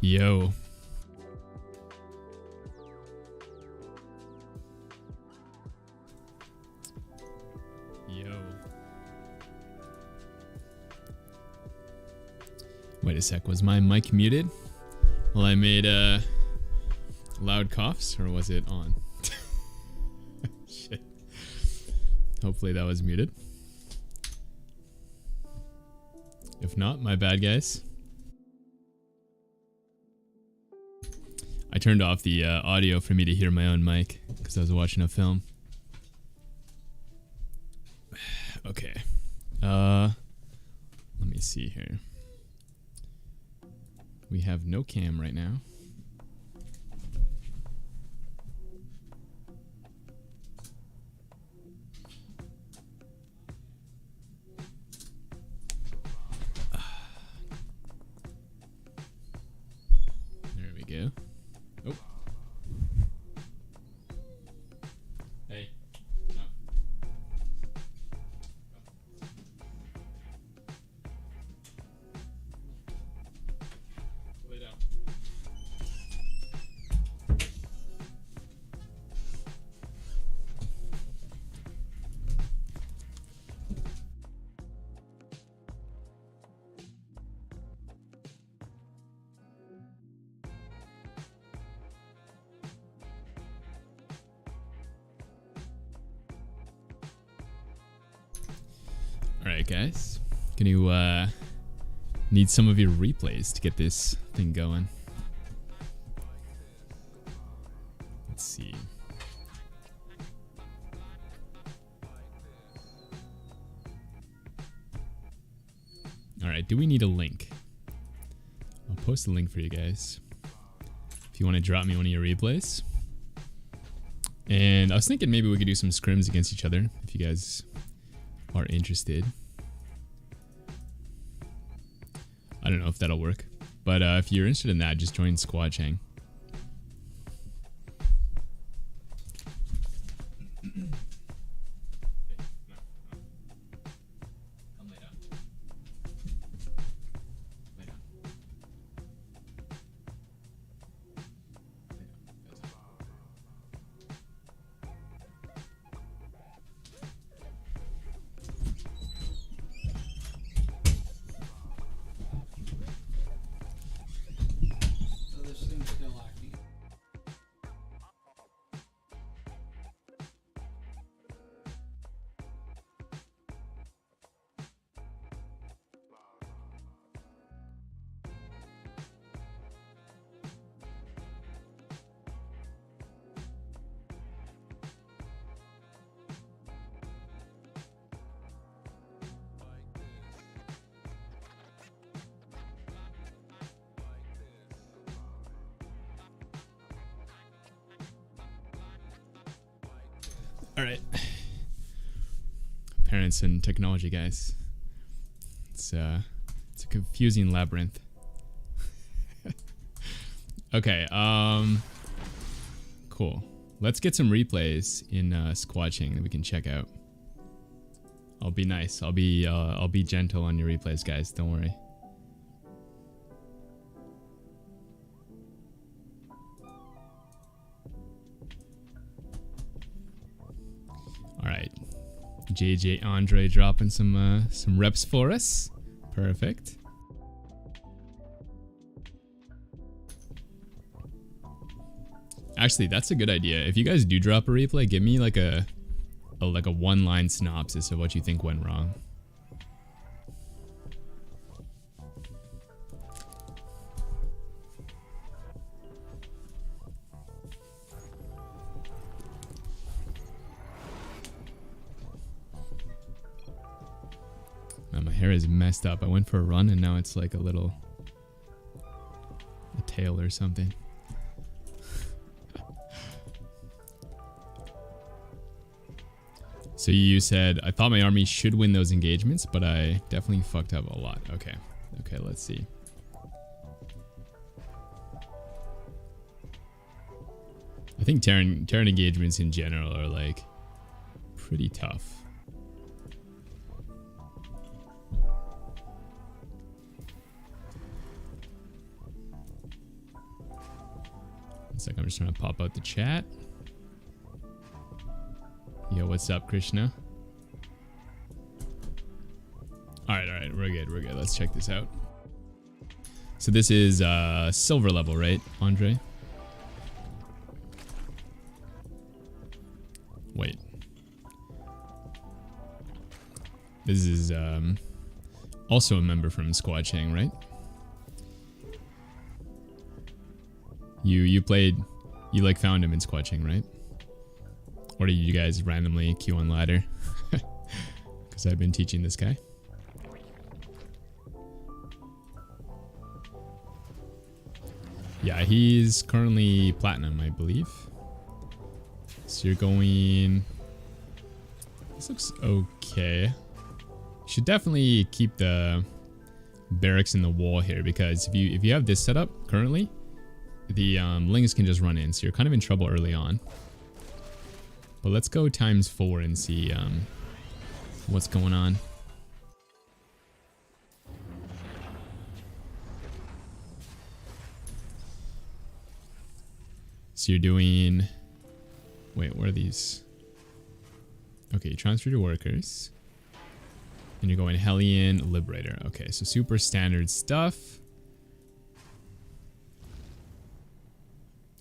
Yo. Yo. Wait a sec, was my mic muted? Well, I made loud coughs, or was it on? Shit. Hopefully that was muted. If not, my bad, guys. I turned off the audio for me to hear my own mic because I was watching a film. Okay. Let me see here. We have no cam right now. There we go. Oh. Hey. No. Lay down. Alright, guys. Can you need some of your replays to get this thing going? Let's see. Alright, do we need a link? I'll post a link for you guys if you want to drop me one of your replays. And I was thinking maybe we could do some scrims against each other if you guys are interested. I don't know if that'll work, but if you're interested in that, just join HuShang. All right, parents and technology guys. It's a confusing labyrinth. Okay, cool. Let's get some replays in HuShang that we can check out. I'll be nice. I'll be gentle on your replays, guys. Don't worry. Alright, JJ Andre dropping some reps for us. Perfect. Actually, that's a good idea. If you guys do drop a replay, give me like a one-line synopsis of what you think went wrong. My hair is messed up. I went for a run and now it's like a tail or something. So you said, I thought my army should win those engagements, but I definitely fucked up a lot. Okay. Okay, let's see. I think Terran engagements in general are like pretty tough. One second, I'm just trying to pop out the chat. Yo, what's up, Krishna? Alright, we're good. Let's check this out. So this is silver level, right, Andre? Wait. This is also a member from HuShang, right? You like found him in HuShang, right? Or did you guys randomly queue on ladder? Because I've been teaching this guy. Yeah, he's currently platinum, I believe. So you're going... This looks okay. Should definitely keep the barracks in the wall here, because if you have this set up currently, the lings can just run in, so you're kind of in trouble early on. But let's go ×4 and see what's going on. So you're doing... Wait, what are these? Okay, you transfer to workers. And you're going Hellion Liberator. Okay, so super standard stuff.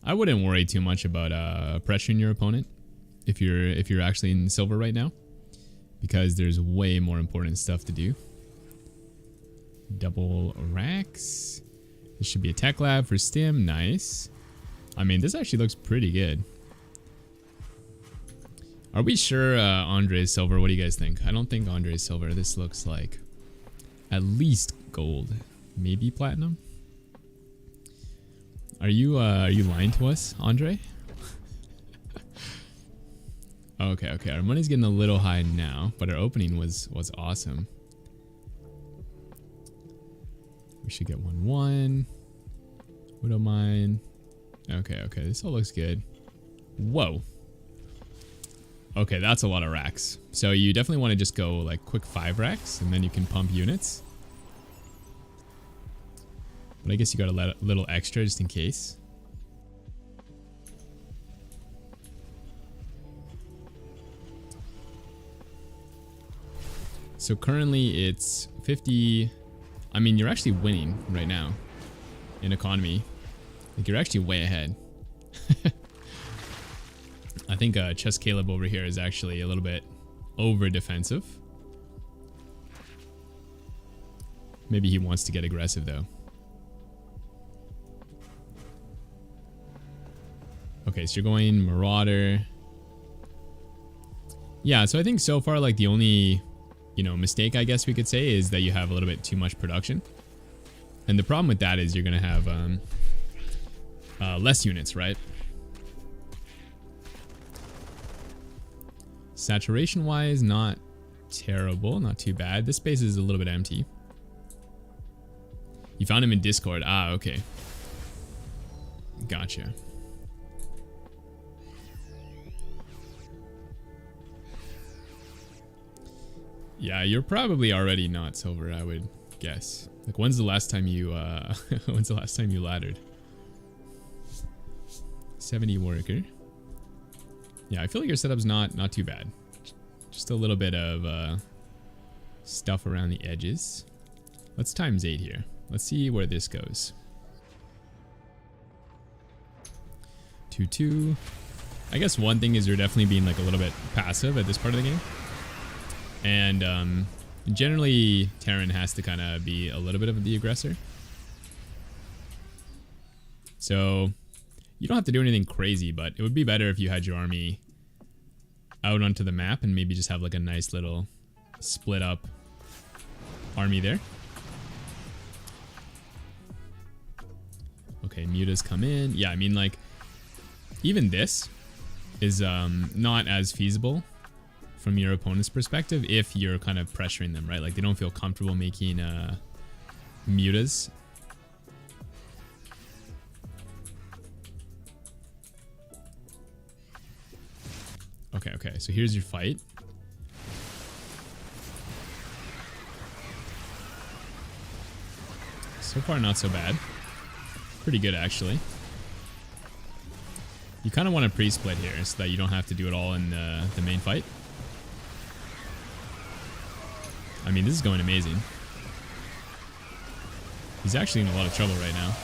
I wouldn't worry too much about pressuring your opponent if you're actually in silver right now, because there's way more important stuff to do. Double racks. This should be a tech lab for stim. Nice. I mean, this actually looks pretty good. Are we sure Andre is silver? What do you guys think? I don't think Andre is silver. This looks like at least gold, maybe platinum. Are you lying to us, Andre? Okay. Our money's getting a little high now, but our opening was awesome. We should get 1-1. Widow mine. Okay. This all looks good. Whoa. Okay, that's a lot of racks. So you definitely want to just go like quick 5 racks, and then you can pump units. But I guess you got a little extra just in case. So currently it's 50. I mean, you're actually winning right now in economy. Like, you're actually way ahead. I think Chess Caleb over here is actually a little bit over defensive. Maybe he wants to get aggressive though. Okay, so you're going Marauder. Yeah, so I think so far, like, the only, mistake I guess we could say is that you have a little bit too much production. And the problem with that is you're going to have less units, right? Saturation wise, not terrible, not too bad. This space is a little bit empty. You found him in Discord. Ah, okay. Gotcha. Yeah, you're probably already not silver, I would guess. Like, when's the last time you laddered? 70 worker. Yeah, I feel like your setup's not too bad. Just a little bit of stuff around the edges. Let's ×8 here. Let's see where this goes. 2-2. I guess one thing is you're definitely being like a little bit passive at this part of the game. And generally, Terran has to kind of be a little bit of the aggressor. So you don't have to do anything crazy, but it would be better if you had your army out onto the map and maybe just have like a nice little split up army there. Okay, mutas come in. Yeah, I mean, like, even this is not as feasible from your opponent's perspective if you're kind of pressuring them, right? Like, they don't feel comfortable making mutas. Okay, so here's your fight. So far, not so bad. Pretty good, actually. You kind of want to pre-split here so that you don't have to do it all in the main fight. I mean, this is going amazing. He's actually in a lot of trouble right now.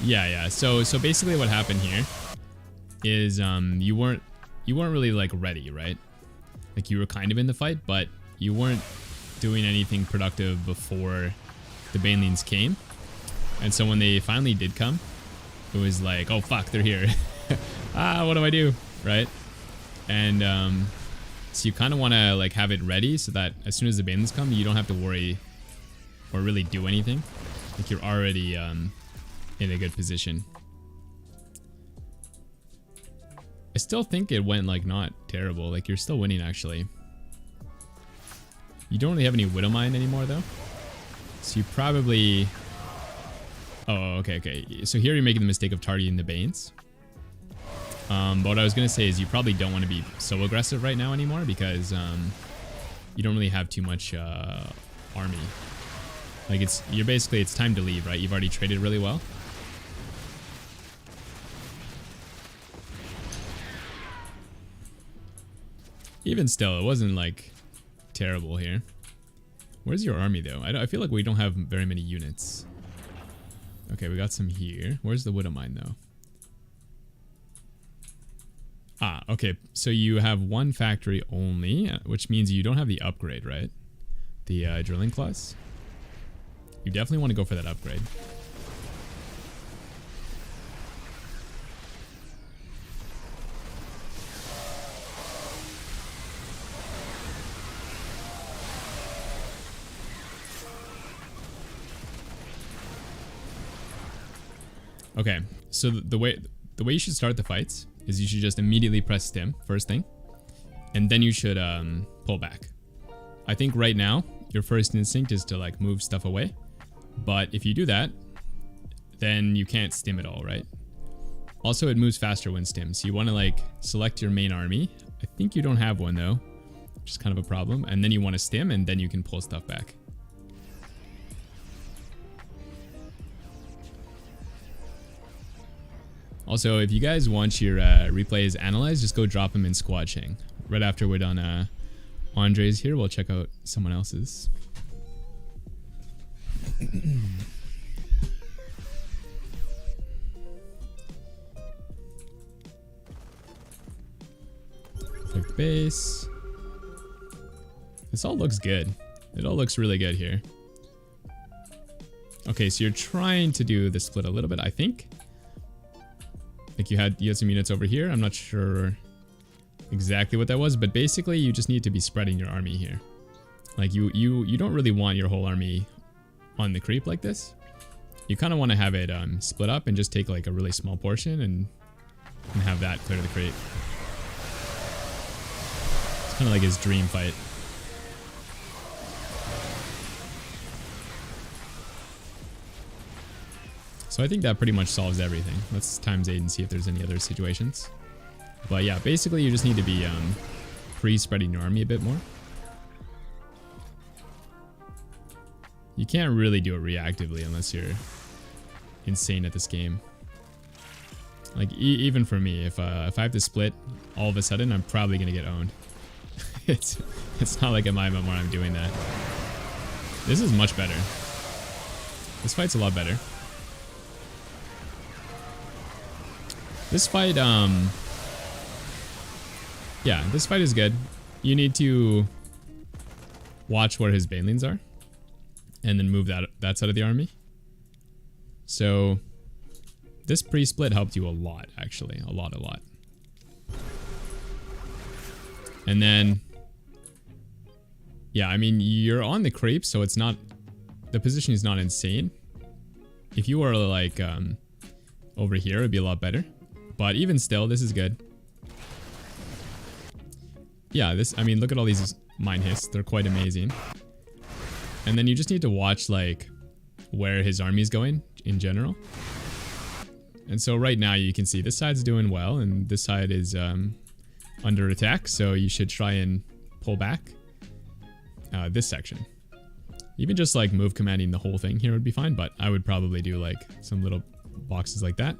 Yeah. So basically what happened here is you weren't really like ready, right? Like you were kind of in the fight, but you weren't doing anything productive before the Banelings came. And so when they finally did come, it was like, oh fuck, they're here. What do I do? Right? And so you kind of want to like have it ready so that as soon as the Banelings come, you don't have to worry or really do anything. Like you're already in a good position. I still think it went like not terrible. Like you're still winning actually. You don't really have any Widowmine anymore though. So you probably... Oh, okay. So here you're making the mistake of targeting the Banes. But what I was going to say is you probably don't want to be so aggressive right now anymore because you don't really have too much army. Like it's time to leave, right? You've already traded really well. Even still, it wasn't like terrible here. Where's your army though? I feel like we don't have very many units. Okay, we got some here. Where's the Widowmine though? Ah, okay. So you have one factory only, which means you don't have the upgrade, right? The drilling claws. You definitely want to go for that upgrade. Okay, so the way you should start the fights is you should just immediately press stim first thing, and then you should pull back. I think right now your first instinct is to like move stuff away, but if you do that, then you can't stim at all, right? Also, it moves faster when stim, so you want to like select your main army. I think you don't have one though, which is kind of a problem, and then you want to stim, and then you can pull stuff back. Also, if you guys want your replays analyzed, just go drop them in HuShang. Right after we're done Andre's here, we'll check out someone else's. Click base. This all looks good. It all looks really good here. Okay, so you're trying to do the split a little bit, I think. Like you had some units over here. I'm not sure exactly what that was, but basically you just need to be spreading your army here. Like you don't really want your whole army on the creep like this. You kind of want to have it split up and just take like a really small portion and have that clear the creep. It's kind of like his dream fight. So I think that pretty much solves everything. Let's times 8 and see if there's any other situations. But yeah, basically you just need to be pre-spreading your army a bit more. You can't really do it reactively unless you're insane at this game. Like even for me, if I have to split all of a sudden, I'm probably gonna get owned. it's not like a MIMA where I'm doing that. This is much better. This fight's a lot better. This fight, yeah, this fight is good. You need to watch where his Banelings are, and then move that side of the army. So this pre-split helped you a lot, actually, a lot. And then, yeah, I mean, you're on the creep, so it's not, the position is not insane. If you were like over here, it'd be a lot better. But even still, this is good. Yeah, I mean, look at all these mine hits. They're quite amazing. And then you just need to watch, like, where his army's going in general. And so right now you can see this side's doing well, and this side is under attack. So you should try and pull back this section. Even just, like, move commanding the whole thing here would be fine, but I would probably do, like, some little boxes like that.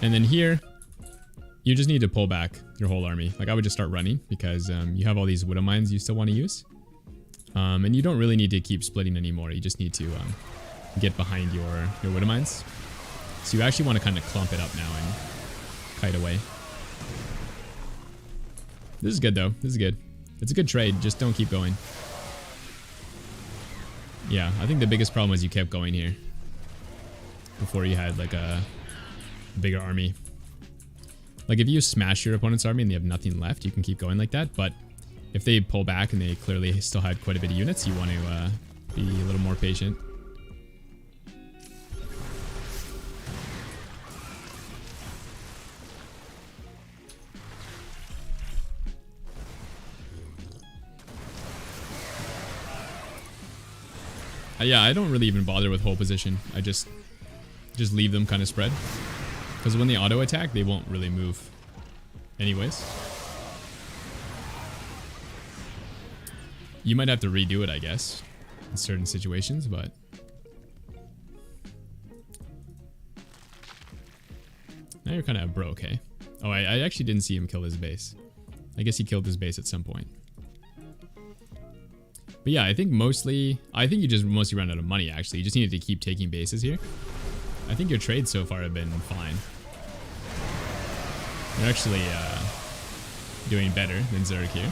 And then here, you just need to pull back your whole army. Like I would just start running because you have all these widow mines you still want to use. And you don't really need to keep splitting anymore. You just need to get behind your widow mines. So you actually want to kind of clump it up now and kite away. This is good though. This is good. It's a good trade. Just don't keep going. Yeah, I think the biggest problem was you kept going here before you had like a bigger army. Like if you smash your opponent's army and they have nothing left, you can keep going like that. But if they pull back and they clearly still had quite a bit of units, you want to be a little more patient. Yeah, I don't really even bother with hold position. I just leave them kind of spread. Because when they auto attack, they won't really move anyways. You might have to redo it, I guess, in certain situations, but... Now you're kind of broke, hey? Oh, I actually didn't see him kill his base. I guess he killed his base at some point. But yeah, I think you just mostly ran out of money, actually. You just needed to keep taking bases here. I think your trades so far have been fine. You're actually doing better than Zerg here.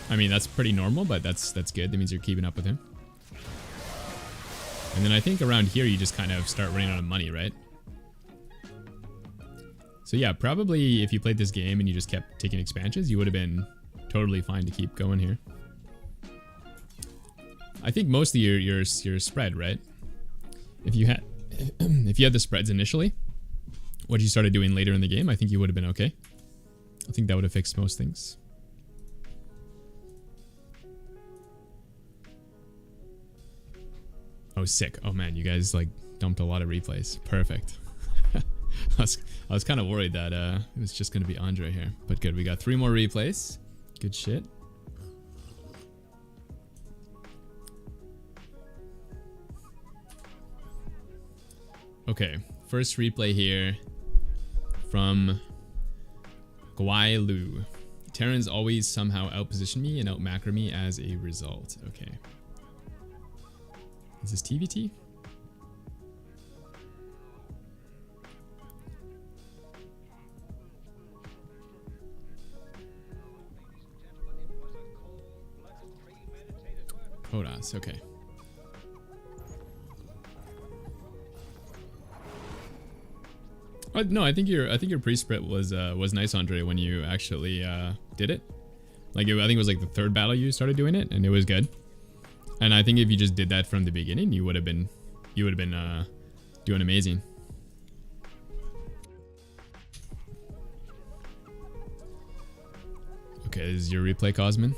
I mean, that's pretty normal, but that's good. That means you're keeping up with him. And then I think around here, you just kind of start running out of money, right? So yeah, probably if you played this game and you just kept taking expansions, you would have been totally fine to keep going here. I think mostly your spread, right? If you had the spreads initially, what you started doing later in the game, I think you would have been okay. I think that would have fixed most things. Oh, sick. Oh man, you guys like dumped a lot of replays. Perfect. I was kind of worried that it was just going to be Andre here. But good, we got 3 more replays. Good shit. Okay, first replay here from Guai Lu. Terrans always somehow outposition me and outmacro me as a result. Okay. Is this TVT? Kodas, okay. No, I think your pre-split was nice, Andre, when you actually did it. Like I think it was like the 3rd battle you started doing it, and it was good. And I think if you just did that from the beginning, you would have been doing amazing. Okay, this is your replay, Cosmin.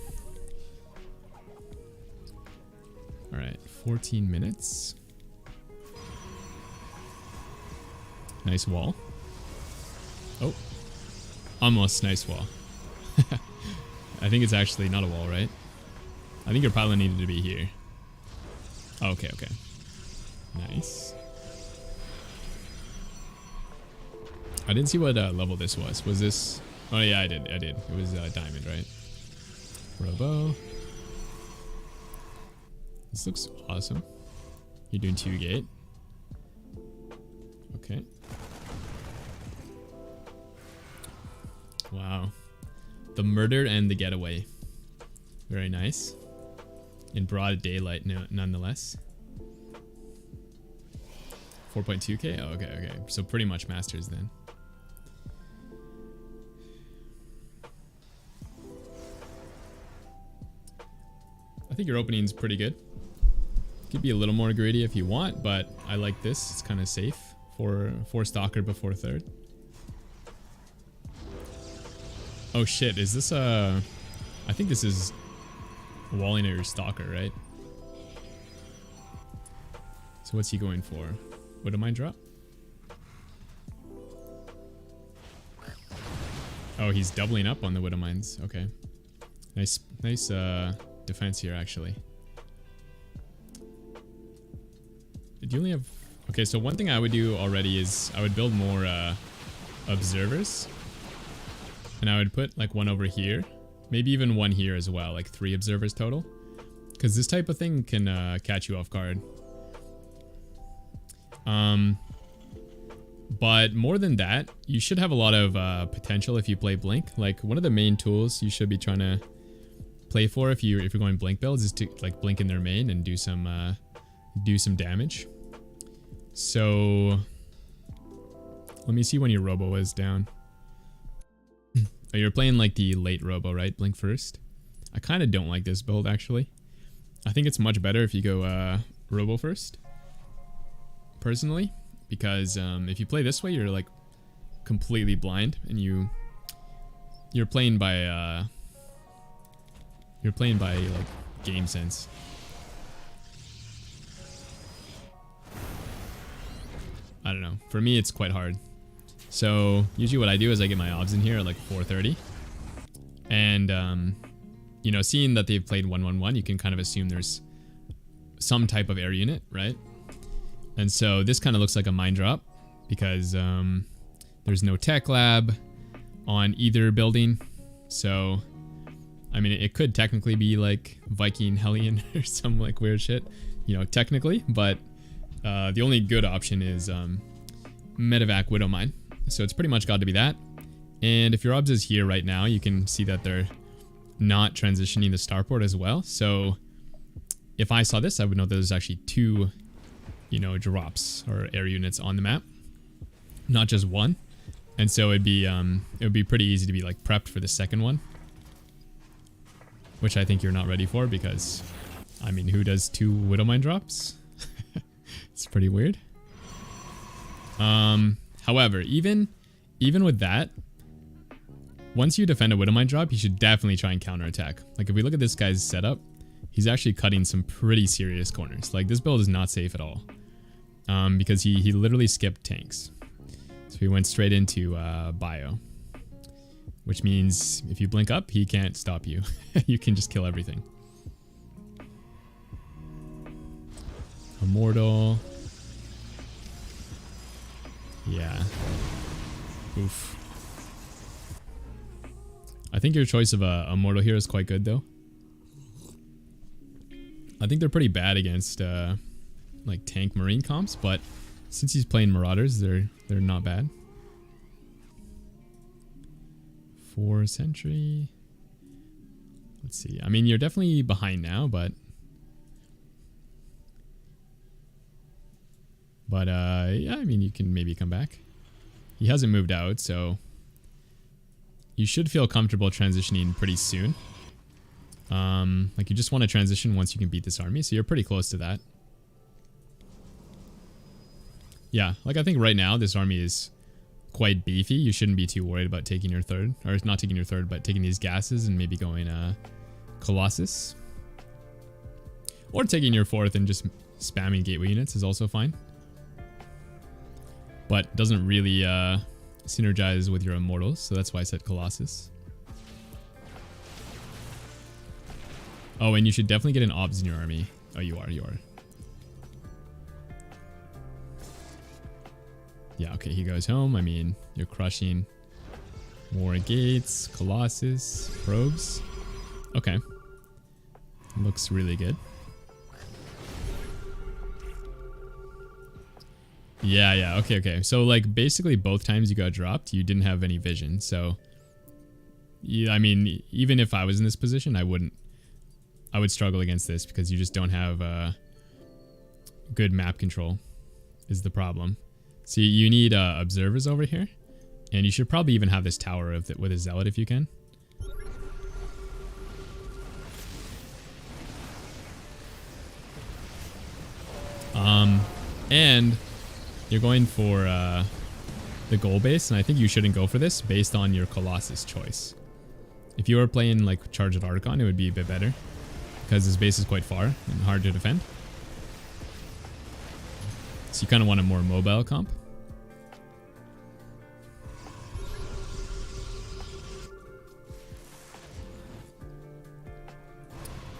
All right, 14 minutes. Nice wall. Oh, almost nice wall. I think it's actually not a wall, right? I think your pylon needed to be here. Oh, okay, okay. Nice. I didn't see what level this was. Was this... Oh yeah, I did. It was diamond, right? Robo. This looks awesome. You're doing 2 gate. Okay. Wow. The murder and the getaway. Very nice. In broad daylight, no, nonetheless. 4.2k? Oh, okay, okay. So pretty much masters then. I think your opening's pretty good. Could be a little more greedy if you want, but I like this. It's kind of safe for Stalker before 3rd. Oh shit, is this I think this is walling at your Stalker, right? So what's he going for? Widow Mine drop? Oh, he's doubling up on the Widow Mines. Okay. Nice defense here, actually. Did you only have... Okay, so one thing I would do already is I would build more observers. And I would put like one over here. Maybe even one here as well, like 3 observers total. Because this type of thing can catch you off guard. But more than that, you should have a lot of potential if you play Blink. Like one of the main tools you should be trying to play for if you're going Blink builds is to like blink in their main and do some damage. So let me see when your robo is down. Oh, you're playing like the late robo, right? Blink first. I kind of don't like this build actually. I think it's much better if you go robo first. Personally, because if you play this way, you're like completely blind, and you're playing by like game sense. I don't know. For me, it's quite hard. So usually what I do is I get my obs in here at like 4:30, and you know, seeing that they've played 1-1-1, you can kind of assume there's some type of air unit, right? And so this kind of looks like a mine drop because there's no tech lab on either building. So, I mean, it could technically be like Viking Hellion or some like weird shit, you know, technically. But the only good option is Medevac Widow Mine. So it's pretty much got to be that. And if your obs is here right now, you can see that they're not transitioning the starport as well. So if I saw this, I would know that there's actually 2, you know, drops or air units on the map, not just one. And so it would be pretty easy to be like prepped for the second one, which I think you're not ready for because, I mean, who does 2 Widow Mine drops? It's pretty weird. However, even with that, once you defend a Widow Mine drop, you should definitely try and counterattack. Like if we look at this guy's setup, he's actually cutting some pretty serious corners. Like this build is not safe at all. Because he literally skipped tanks. So he went straight into bio. Which means if you blink up, he can't stop you. You can just kill everything. Immortal. Yeah. Oof. I think your choice of a Immortal here is quite good though. I think they're pretty bad against like tank marine comps, but since he's playing Marauders, they're not bad. 4 sentry. Let's see. I mean, you're definitely behind now, but yeah, I mean, you can maybe come back. He hasn't moved out, so you should feel comfortable transitioning pretty soon. Like you just want to transition once you can beat this army, so you're pretty close to that. Yeah, like I think right now this army is quite beefy. You shouldn't be too worried about taking your third, or not taking your third, but taking these gases and maybe going Colossus. Or taking your 4th and just spamming gateway units is also fine. But doesn't really synergize with your Immortals, so that's why I said Colossus. Oh, and you should definitely get an obs in your army. Oh, you are. Yeah, okay, he goes home. I mean, you're crushing more gates, Colossus, probes. Okay. Looks really good. Yeah, okay. So, like, basically both times you got dropped, you didn't have any vision. So, yeah, I mean, even if I was in this position, I would struggle against this because you just don't have good map control is the problem. So you need observers over here, and you should probably even have this tower with a zealot if you can. And you're going for the goal base, and I think you shouldn't go for this based on your Colossus choice. If you were playing like Charged Archon, it would be a bit better because his base is quite far and hard to defend. So you kind of want a more mobile comp.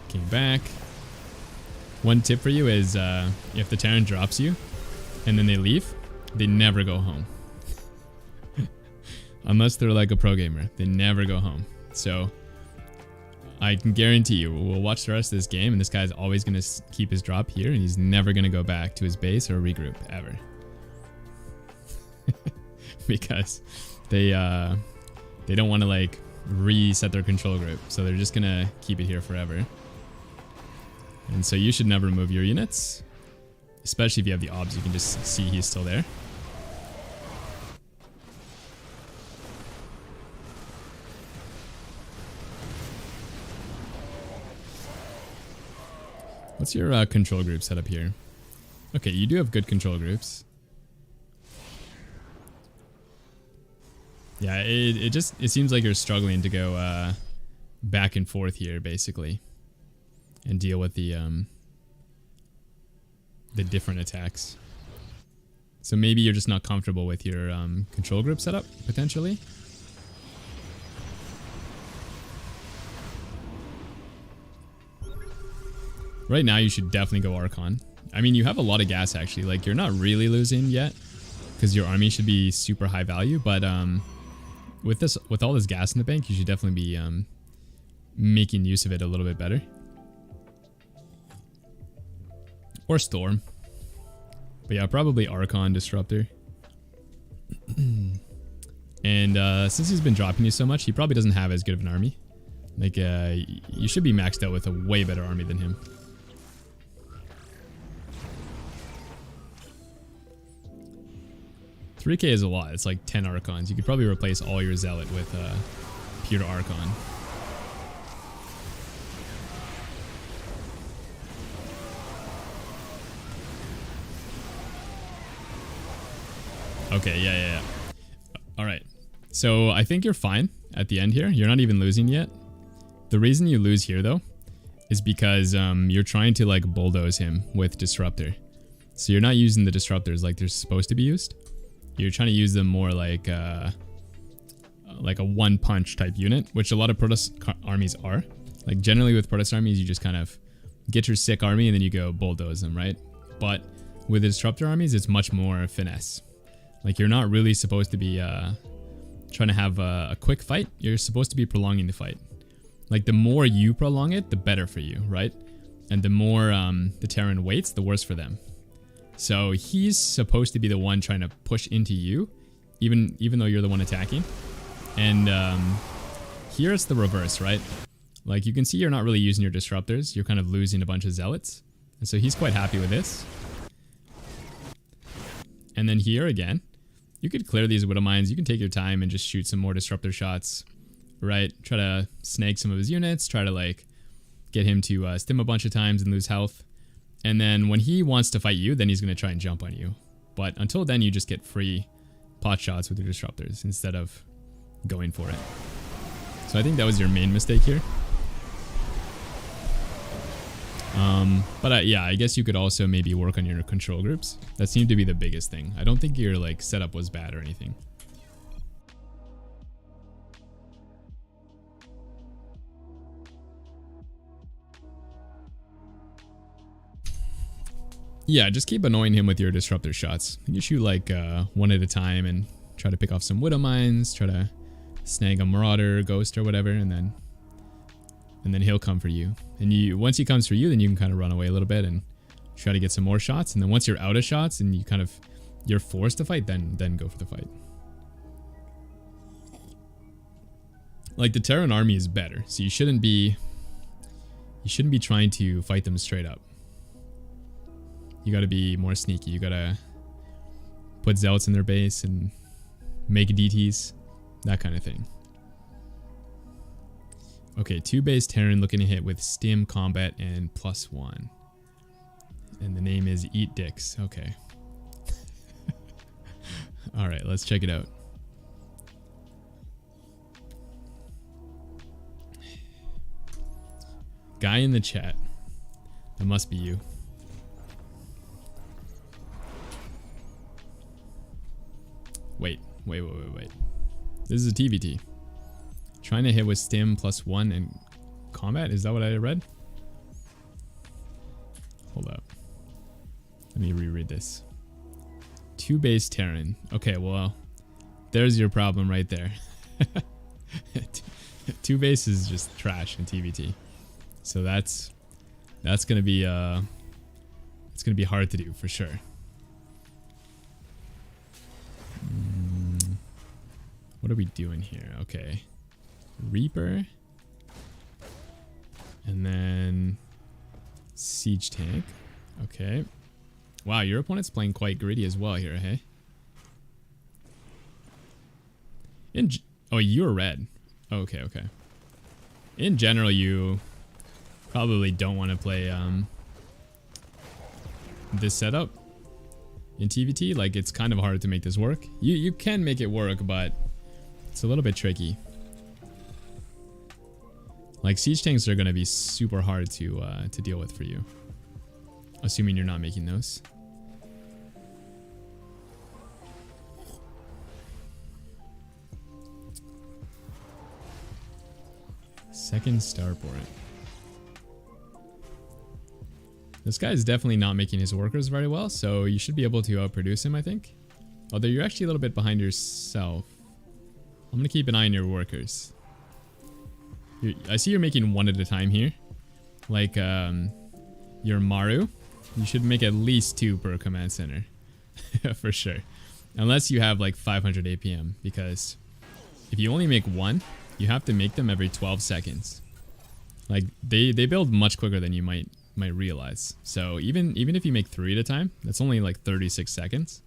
Came back. One tip for you is if the Terran drops you, and then they leave, they never go home. Unless they're like a pro gamer, they never go home. So I can guarantee you, we'll watch the rest of this game, and this guy's always going to keep his drop here, and he's never going to go back to his base or regroup ever. Because they don't want to like reset their control group, so they're just going to keep it here forever. And so you should never move your units, especially if you have the obs. You can just see he's still there. What's your control group setup here? Okay, you do have good control groups. Yeah, it seems like you're struggling to go back and forth here, basically, and deal with the different attacks. So maybe you're just not comfortable with your control group setup, potentially. Right now, you should definitely go Archon. I mean, you have a lot of gas, actually. Like, you're not really losing yet, because your army should be super high value. But with all this gas in the bank, you should definitely be making use of it a little bit better. Or Storm. But yeah, probably Archon Disruptor. And since he's been dropping you so much, he probably doesn't have as good of an army. Like, you should be maxed out with a way better army than him. $3K is a lot. It's like 10 Archons. You could probably replace all your Zealot with pure Archon. Okay, yeah. Alright. So I think you're fine at the end here. You're not even losing yet. The reason you lose here, though, is because you're trying to like bulldoze him with Disruptor. So you're not using the Disruptors like they're supposed to be used. You're trying to use them more like a one-punch type unit, which a lot of Protest armies are. Like generally with Protest armies, you just kind of get your sick army and then you go bulldoze them, right? But with the Disruptor armies, it's much more finesse. Like you're not really supposed to be trying to have a quick fight. You're supposed to be prolonging the fight. Like the more you prolong it, the better for you, right? And the more the Terran waits, the worse for them. So he's supposed to be the one trying to push into you, even though you're the one attacking. And here it's the reverse, right? Like you can see you're not really using your Disruptors. You're kind of losing a bunch of Zealots. And so he's quite happy with this. And then here again, you could clear these Widow Mines. You can take your time and just shoot some more Disruptor shots, right? Try to snag some of his units. Try to like get him to stim a bunch of times and lose health. And then when he wants to fight you, then he's going to try and jump on you. But until then, you just get free pot shots with your Disruptors instead of going for it. So I think that was your main mistake here. But yeah, I guess you could also maybe work on your control groups. That seemed to be the biggest thing. I don't think your like setup was bad or anything. Yeah, just keep annoying him with your Disruptor shots. You shoot like one at a time and try to pick off some Widow Mines, try to snag a Marauder, Ghost, or whatever, and then he'll come for you. And once he comes for you, then you can kind of run away a little bit and try to get some more shots. And then once you're out of shots and you're forced to fight, then go for the fight. Like the Terran army is better, so you shouldn't be trying to fight them straight up. You gotta be more sneaky. You gotta put Zealots in their base and make DTs, that kind of thing. Okay, 2 base Terran looking to hit with Stim, Combat, and +1. And the name is Eat Dicks. Okay. Alright, let's check it out. Guy in the chat. That must be you. Wait. This is a TVT. Trying to hit with Stim +1 and Combat? Is that what I read? Hold up. Let me reread this. 2 base Terran. Okay, well, there's your problem right there. 2 base is just trash in TVT. So that's gonna be it's gonna be hard to do for sure. What are we doing here? Okay, Reaper, and then Siege Tank. Okay. Wow, your opponent's playing quite greedy as well here, hey? Oh, you're red. Okay, okay. In general, you probably don't want to play this setup in TVT. Like, it's kind of hard to make this work. You can make it work, but it's a little bit tricky. Like, siege tanks are going to be super hard to deal with for you, assuming you're not making those. Second starport. This guy is definitely not making his workers very well, so you should be able to outproduce him, I think. Although you're actually a little bit behind yourself. I'm going to keep an eye on your workers. I see you're making 1 at a time here. Like, your Maru. You should make at least 2 per command center. For sure. Unless you have like 500 APM, because if you only make 1, you have to make them every 12 seconds. Like, they build much quicker than you might realize. So even if you make 3 at a time, that's only like 36 seconds,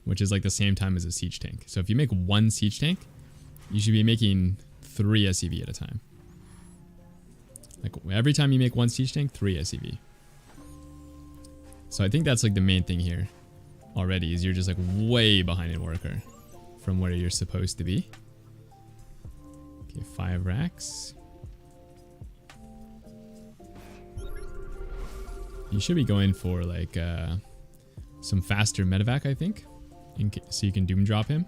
which is like the same time as a siege tank. So if you make 1 siege tank, you should be making 3 SCV at a time. Like, every time you make 1 siege tank, 3 SCV. So I think that's like the main thing here already, is you're just like way behind in worker from where you're supposed to be. Okay, 5 racks. You should be going for like some faster medevac, I think, so you can doom drop him.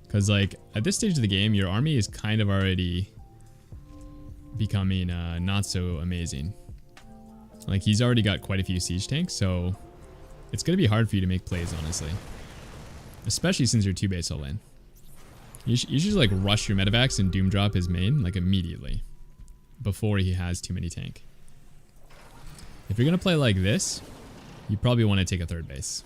Because like at this stage of the game, your army is kind of already becoming not so amazing. Like, he's already got quite a few siege tanks, so it's gonna be hard for you to make plays, honestly. Especially since you're 2 base all in. You should just like rush your medevacs and doom drop his main like immediately before he has too many tank. If you're gonna play like this, you probably want to take a 3rd base.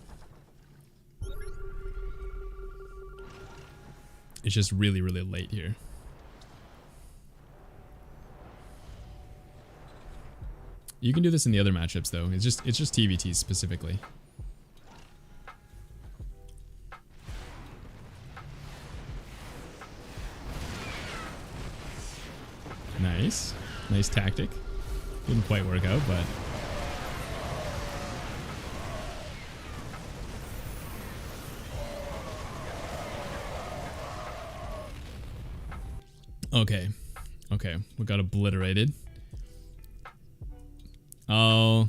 It's just really, really late here. You can do this in the other matchups though. It's just TVT specifically. Nice. Nice tactic. Didn't quite work out, but okay. Okay, we got obliterated. Oh,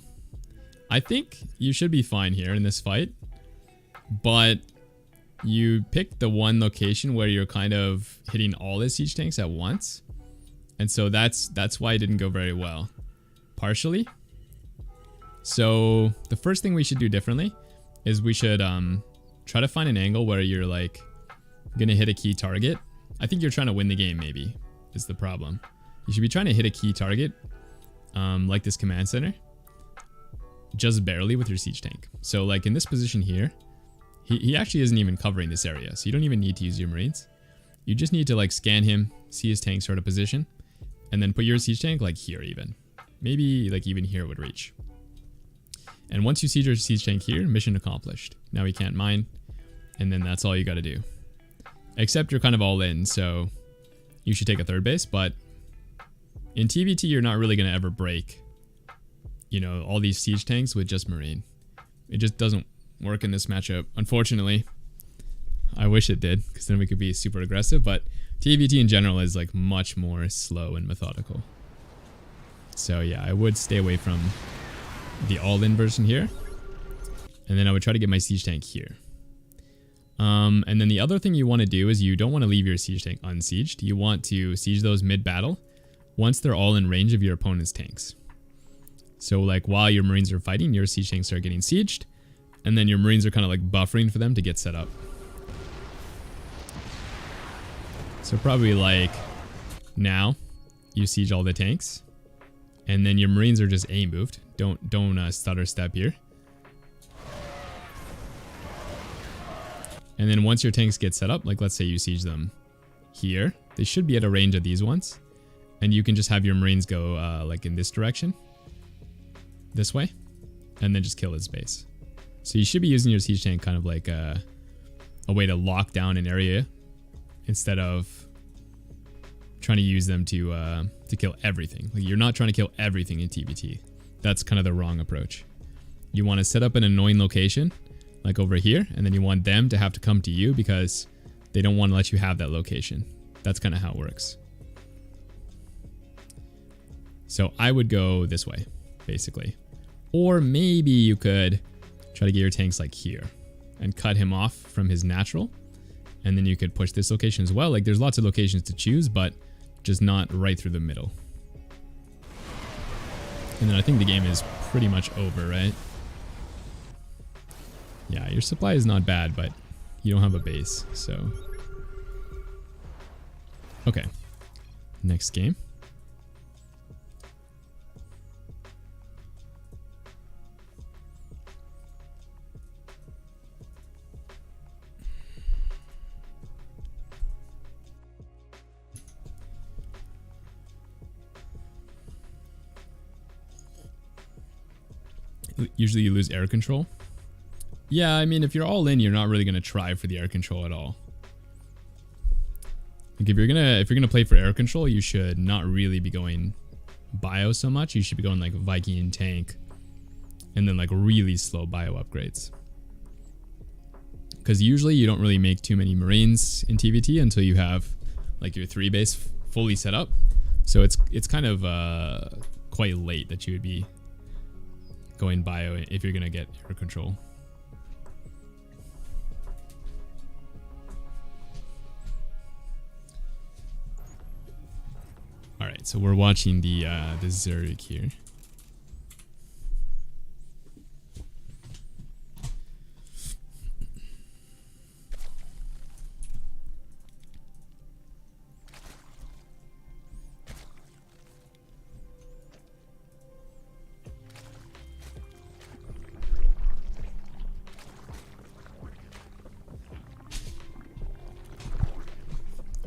I think you should be fine here in this fight, but you picked the one location where you're kind of hitting all the siege tanks at once, and so that's why it didn't go very well, partially. So the first thing we should do differently is we should try to find an angle where you're like gonna hit a key target. I think you're trying to win the game, maybe, is the problem. You should be trying to hit a key target, like this command center, just barely with your siege tank. So like in this position here, he actually isn't even covering this area, so you don't even need to use your marines. You just need to like scan him, see his tank sort of position, and then put your siege tank like here even. Maybe like even here would reach. And once you siege your siege tank here, mission accomplished. Now he can't mine, and then that's all you got to do. Except you're kind of all in, so you should take a 3rd base, but in TVT, you're not really going to ever break, you know, all these siege tanks with just marine. It just doesn't work in this matchup, unfortunately. I wish it did, because then we could be super aggressive, but TVT in general is like much more slow and methodical. So yeah, I would stay away from the all-in version here, and then I would try to get my siege tank here. And then the other thing you want to do is you don't want to leave your siege tank unsieged. You want to siege those mid-battle once they're all in range of your opponent's tanks. So like while your marines are fighting, your siege tanks are getting sieged. And then your Marines are kind of like buffering for them to get set up. So probably like now you siege all the tanks. And then your Marines are just A moved. Don't stutter step here. And then once your tanks get set up, like let's say you siege them here, they should be at a range of these ones. And you can just have your Marines go like in this direction. This way. And then just kill his base. So you should be using your siege tank kind of like a way to lock down an area instead of trying to use them to kill everything. Like you're not trying to kill everything in TVT. That's kind of the wrong approach. You want to set up an annoying location like over here, and then you want them to have to come to you because they don't want to let you have that location. That's kind of how it works. So I would go this way, basically. Or maybe you could try to get your tanks like here and cut him off from his natural. And then you could push this location as well. Like there's lots of locations to choose, but just not right through the middle. And then I think the game is pretty much over, right? Yeah, your supply is not bad, but you don't have a base, so. Okay. Next game. Usually you lose air control. Yeah, I mean, if you're all in, you're not really gonna try for the air control at all. Like if you're gonna play for air control, you should not really be going bio so much. You should be going like Viking tank, and then like really slow bio upgrades. Because usually you don't really make too many Marines in TVT until you have like your 3 base fully set up. So it's kind of quite late that you would be going bio if you're gonna get air control. All right, so we're watching the Zerg here.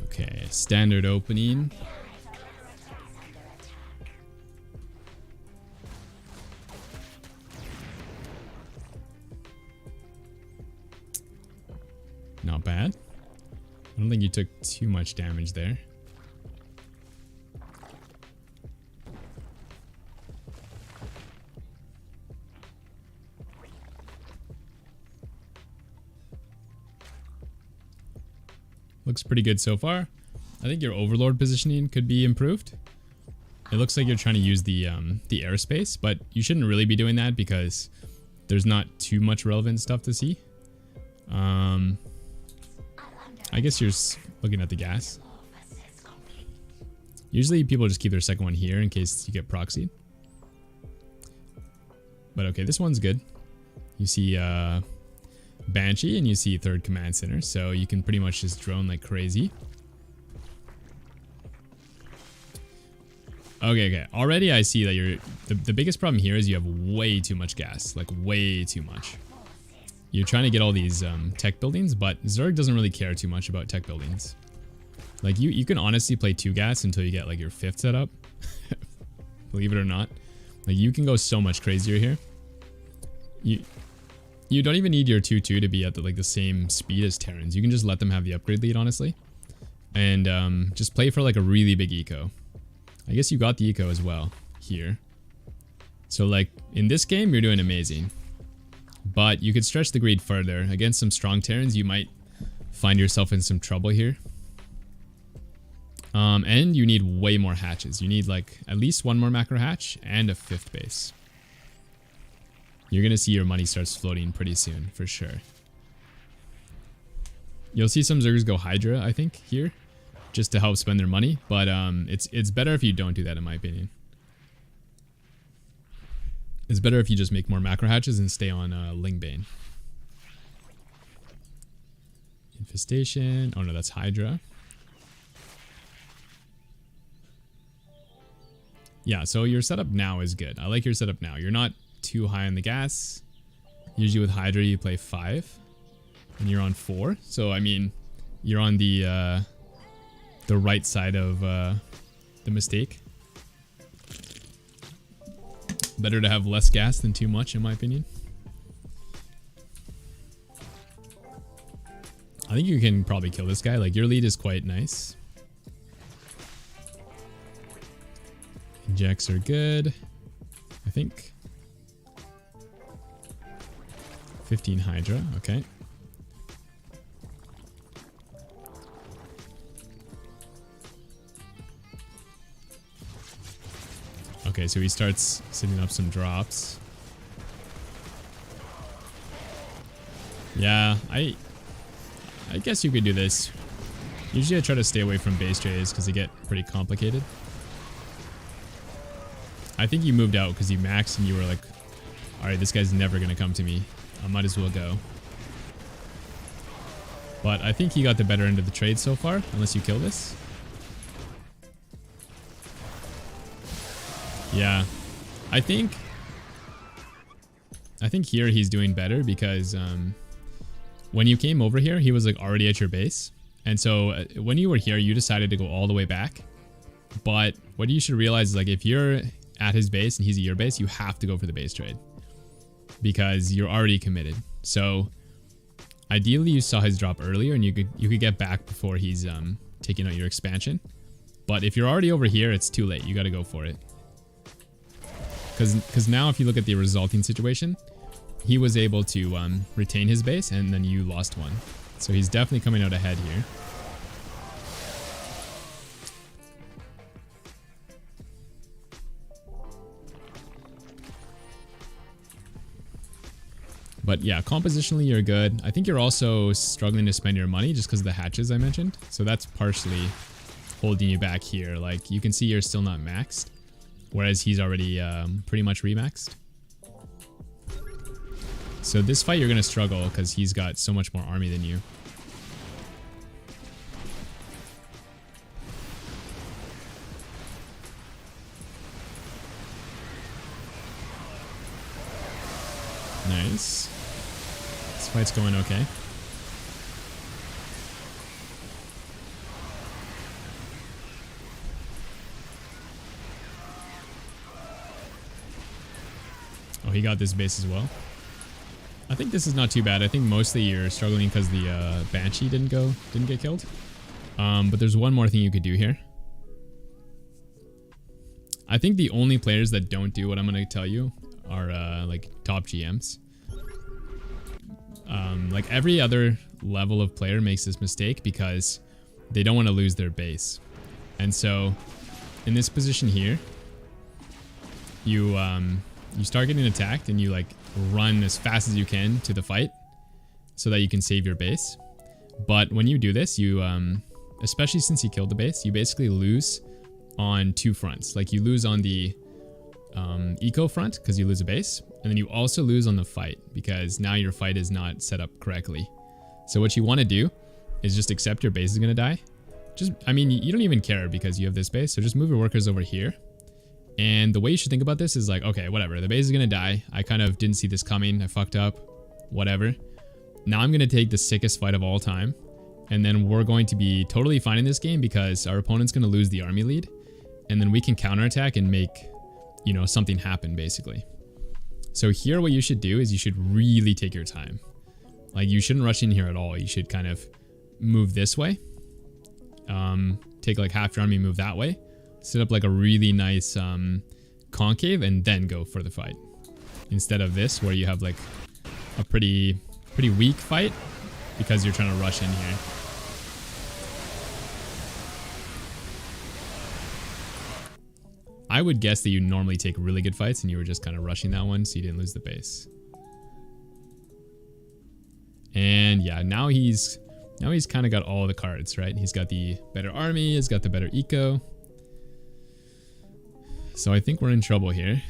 Okay, standard opening. Not bad. I don't think you took too much damage there. Looks pretty good so far. I think your overlord positioning could be improved. It looks like you're trying to use the airspace, but you shouldn't really be doing that because there's not too much relevant stuff to see. I guess you're looking at the gas. Usually people just keep their second one here in case you get proxied. But okay, this one's good. You see Banshee and you see third command center, so you can pretty much just drone like crazy. Okay. Already I see that you're the biggest problem here is you have way too much gas, like way too much. You're trying to get all these tech buildings, but Zerg doesn't really care too much about tech buildings. Like you can honestly play 2 gas until you get like your 5th set up. Believe it or not. Like you can go so much crazier here. You don't even need your 2-2 to be at the same speed as Terrans. You can just let them have the upgrade lead, honestly. And just play for like a really big eco. I guess you got the eco as well here. So like in this game, you're doing amazing. But you could stretch the greed further. Against some strong Terrans, you might find yourself in some trouble here. And you need way more hatches. You need like at least 1 more macro hatch and a 5th base. You're going to see your money starts floating pretty soon, for sure. You'll see some Zergers go Hydra, I think, here. Just to help spend their money. But it's better if you don't do that, in my opinion. It's better if you just make more macro hatches and stay on Lingbane. Infestation. Oh no, that's Hydra. Yeah, so your setup now is good. I like your setup now. You're not too high on the gas. Usually with Hydra you play 5 and you're on 4. So I mean, you're on the right side of the mistake. Better to have less gas than too much, in my opinion. I think you can probably kill this guy. Like, your lead is quite nice. Injects are good, I think. 15 Hydra, okay. Okay, so he starts setting up some drops. Yeah, I guess you could do this. Usually I try to stay away from base trades because they get pretty complicated. I think you moved out because you maxed and you were like, alright, this guy's never going to come to me. I might as well go. But I think he got the better end of the trade so far, unless you kill this. Yeah, I think here he's doing better because when you came over here, he was like already at your base. And so when you were here, you decided to go all the way back. But what you should realize is like if you're at his base and he's at your base, you have to go for the base trade because you're already committed. So ideally you saw his drop earlier and you could get back before he's taking out your expansion. But if you're already over here, it's too late. You got to go for it. Because now if you look at the resulting situation, he was able to retain his base and then you lost one. So he's definitely coming out ahead here. But yeah, compositionally you're good. I think you're also struggling to spend your money just because of the hatches I mentioned. So that's partially holding you back here. Like you can see you're still not maxed. Whereas he's already pretty much remaxed. So this fight you're going to struggle because he's got so much more army than you. Nice. This fight's going okay. Oh, he got this base as well. I think this is not too bad. I think mostly you're struggling because the Banshee didn't get killed. But there's one more thing you could do here. I think the only players that don't do what I'm going to tell you are like top GMs. Like every other level of player makes this mistake because they don't want to lose their base. And so in this position here, you start getting attacked and you like run as fast as you can to the fight so that you can save your base. But when you do this, you especially since you killed the base, you basically lose on two fronts. Like you lose on the eco front because you lose a base, and then you also lose on the fight because now your fight is not set up correctly. So what you want to do is just accept your base is going to die. I mean, you don't even care because you have this base, so just move your workers over here. And the way you should think about this is like, okay, whatever, the base is going to die. I kind of didn't see this coming. I fucked up, whatever. Now I'm going to take the sickest fight of all time. And then we're going to be totally fine in this game because our opponent's going to lose the army lead. And then we can counterattack and make, you know, something happen basically. So here what you should do is you should really take your time. Like you shouldn't rush in here at all. You should kind of move this way. Take like half your army, move that way. Set up like a really nice concave and then go for the fight. Instead of this where you have like a pretty weak fight because you're trying to rush in here. I would guess that you normally take really good fights and you were just kind of rushing that one so you didn't lose the base. And yeah, now he's kind of got all the cards, right? He's got the better army, he's got the better eco. So I think we're in trouble here.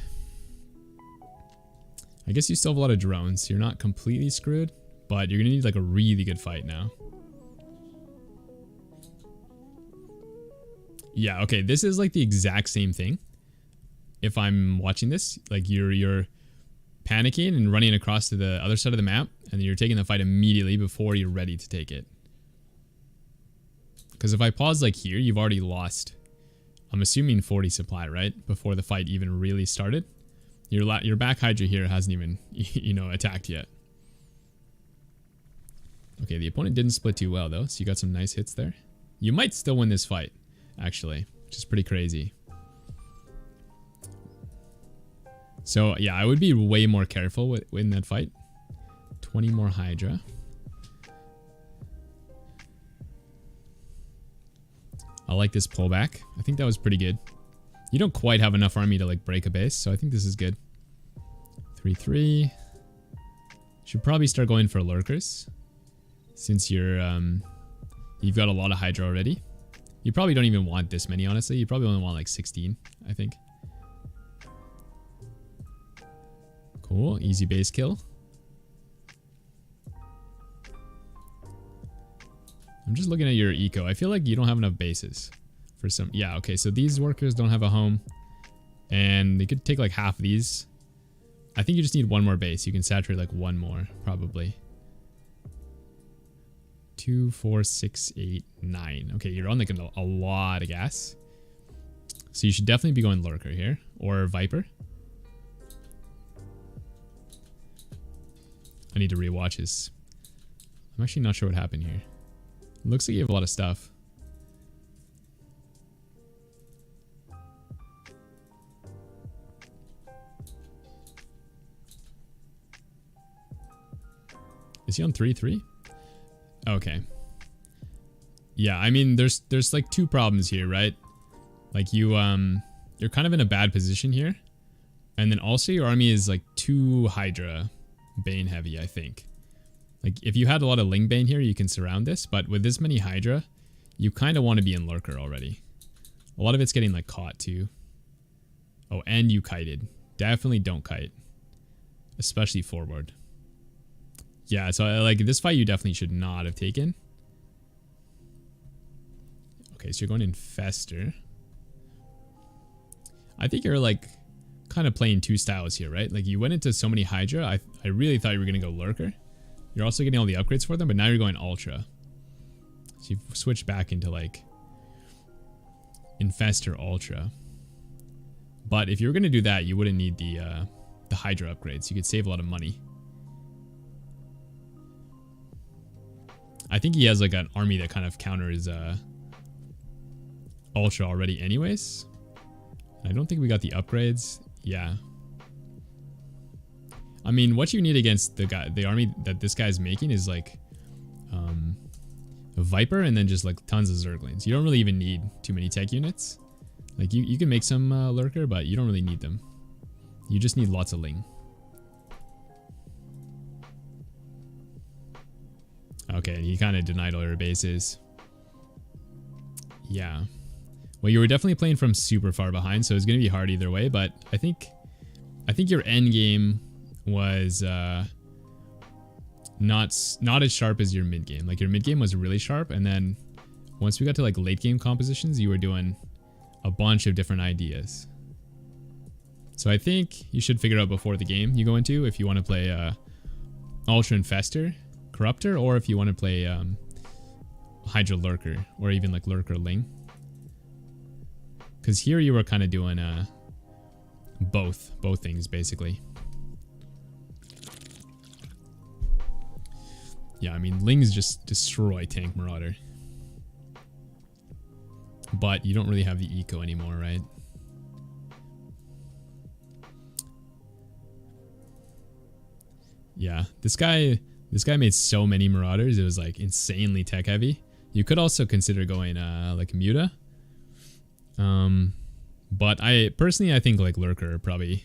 I guess you still have a lot of drones, so you're not completely screwed, but you're gonna need like a really good fight now. Yeah, okay, this is like the exact same thing. If I'm watching this, like you're panicking and running across to the other side of the map, and you're taking the fight immediately before you're ready to take it. Because if I pause like here, you've already lost, I'm assuming 40 supply, right? Before the fight even really started. Your back Hydra here hasn't even, you know, attacked yet. Okay, the opponent didn't split too well though, so you got some nice hits there. You might still win this fight, actually, which is pretty crazy. So yeah, I would be way more careful in that fight. 20 more Hydra. I like this pullback. I think that was pretty good. You don't quite have enough army to like break a base, so I think this is good. 3-3. Should probably start going for lurkers, since you've got a lot of Hydra already. You probably don't even want this many, honestly. You probably only want like 16, I think. Cool, easy base kill. I'm just looking at your eco. I feel like you don't have enough bases for some. Yeah, okay, so these workers don't have a home, and they could take like half of these. I think you just need one more base. You can saturate like one more, probably. 2, 4, 6, 8, 9. Okay, you're on like a lot of gas. So you should definitely be going lurker here, or Viper. I need to rewatch this. I'm actually not sure what happened here. It looks like you have a lot of stuff. Is he on 3-3? Okay. Yeah, I mean, there's like two problems here, right? Like you're kind of in a bad position here. And then also your army is like too Hydra Bane heavy, I think. Like if you had a lot of Ling Bane here, you can surround this, but with this many Hydra, you kind of want to be in lurker already. A lot of it's getting like caught too. Oh, and you kited. Definitely don't kite. Especially forward. Yeah, so like this fight you definitely should not have taken. Okay, so you're going Infester. I think you're like kind of playing two styles here, right? Like you went into so many Hydra, I really thought you were going to go Lurker. You're also getting all the upgrades for them, but now you're going Ultra. So you've switched back into like Infester Ultra. But if you were going to do that, you wouldn't need the Hydra upgrades. You could save a lot of money. I think he has like an army that kind of counters Ultra already anyways. I don't think we got the upgrades. Yeah. I mean, what you need against the army that this guy's making is like a Viper and then just like tons of Zerglings. You don't really even need too many tech units. Like you can make some Lurker, but you don't really need them. You just need lots of Ling. Okay, he kind of denied all your bases. Yeah. Well, you were definitely playing from super far behind, so it's going to be hard either way, but I think your end game was not as sharp as your mid game. Like your mid game was really sharp, and then once we got to like late game compositions, you were doing a bunch of different ideas. So I think you should figure out before the game you go into if you want to play Ultra Infester, Corruptor, or if you want to play Hydra Lurker, or even like Lurker Ling. Because here you were kind of doing both things basically. Yeah, I mean Lings just destroy Tank Marauder, but you don't really have the eco anymore, right? Yeah, this guy made so many Marauders, it was like insanely tech heavy. You could also consider going like Muta. But I think like Lurker are probably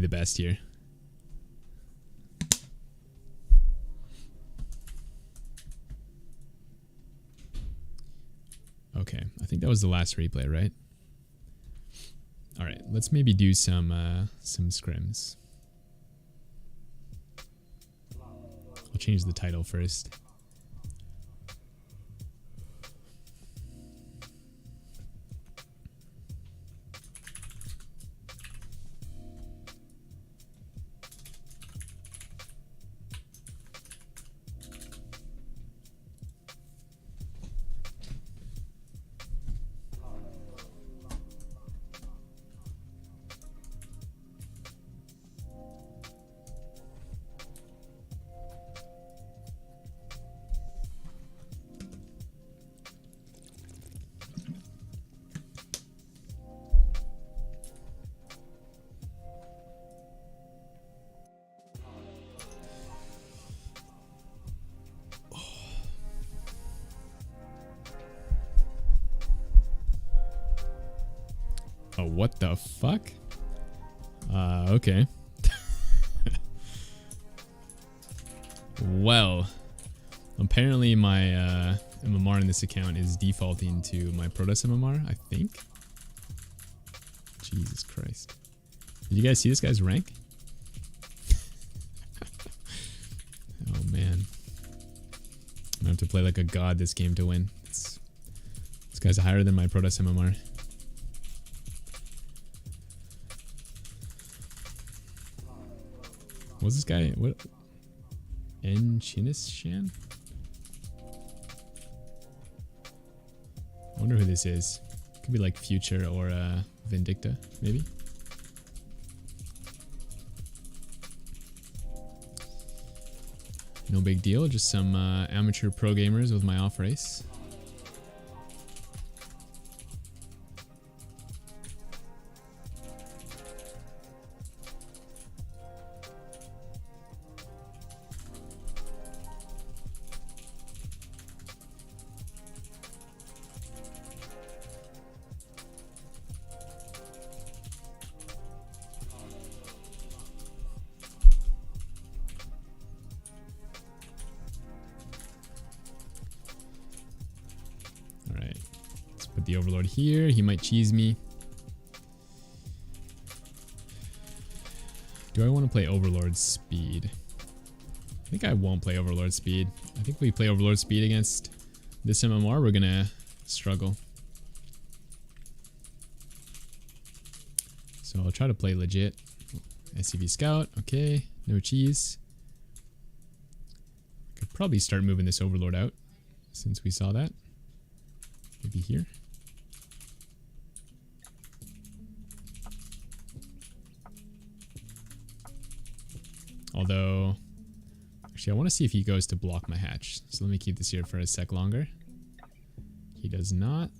the best here. Okay, I think that was the last replay, right? All right, let's maybe do some scrims. I'll change the title first. Oh, what the fuck? Okay. Well, apparently my MMR in this account is defaulting to my Protoss MMR, I think. Jesus Christ. Did you guys see this guy's rank? Oh man. I'm gonna have to play like a god this game to win. This guy's higher than my Protoss MMR. What's this guy? What? Enchinishan? I wonder who this is. Could be like Future or Vindicta, maybe. No big deal, just some amateur pro gamers with my off race. Put the Overlord here. He might cheese me. Do I want to play Overlord Speed? I think I won't play Overlord Speed. I think if we play Overlord Speed against this MMR, we're gonna struggle. So I'll try to play legit. SCV Scout, okay. No cheese. Could probably start moving this Overlord out since we saw that. Maybe here. Although, actually I want to see if he goes to block my hatch. So let me keep this here for a sec longer. He does not.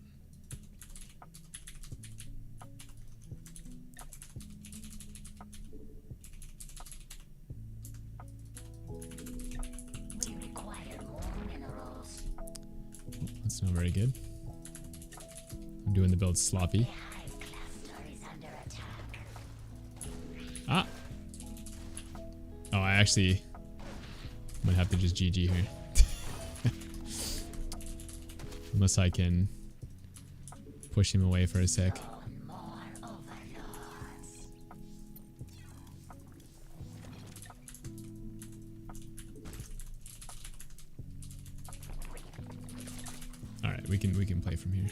That's not very good. I'm doing the build sloppy. Ah! Oh, I actually might have to just GG here. Unless I can push him away for a sec. Alright, we can play from here.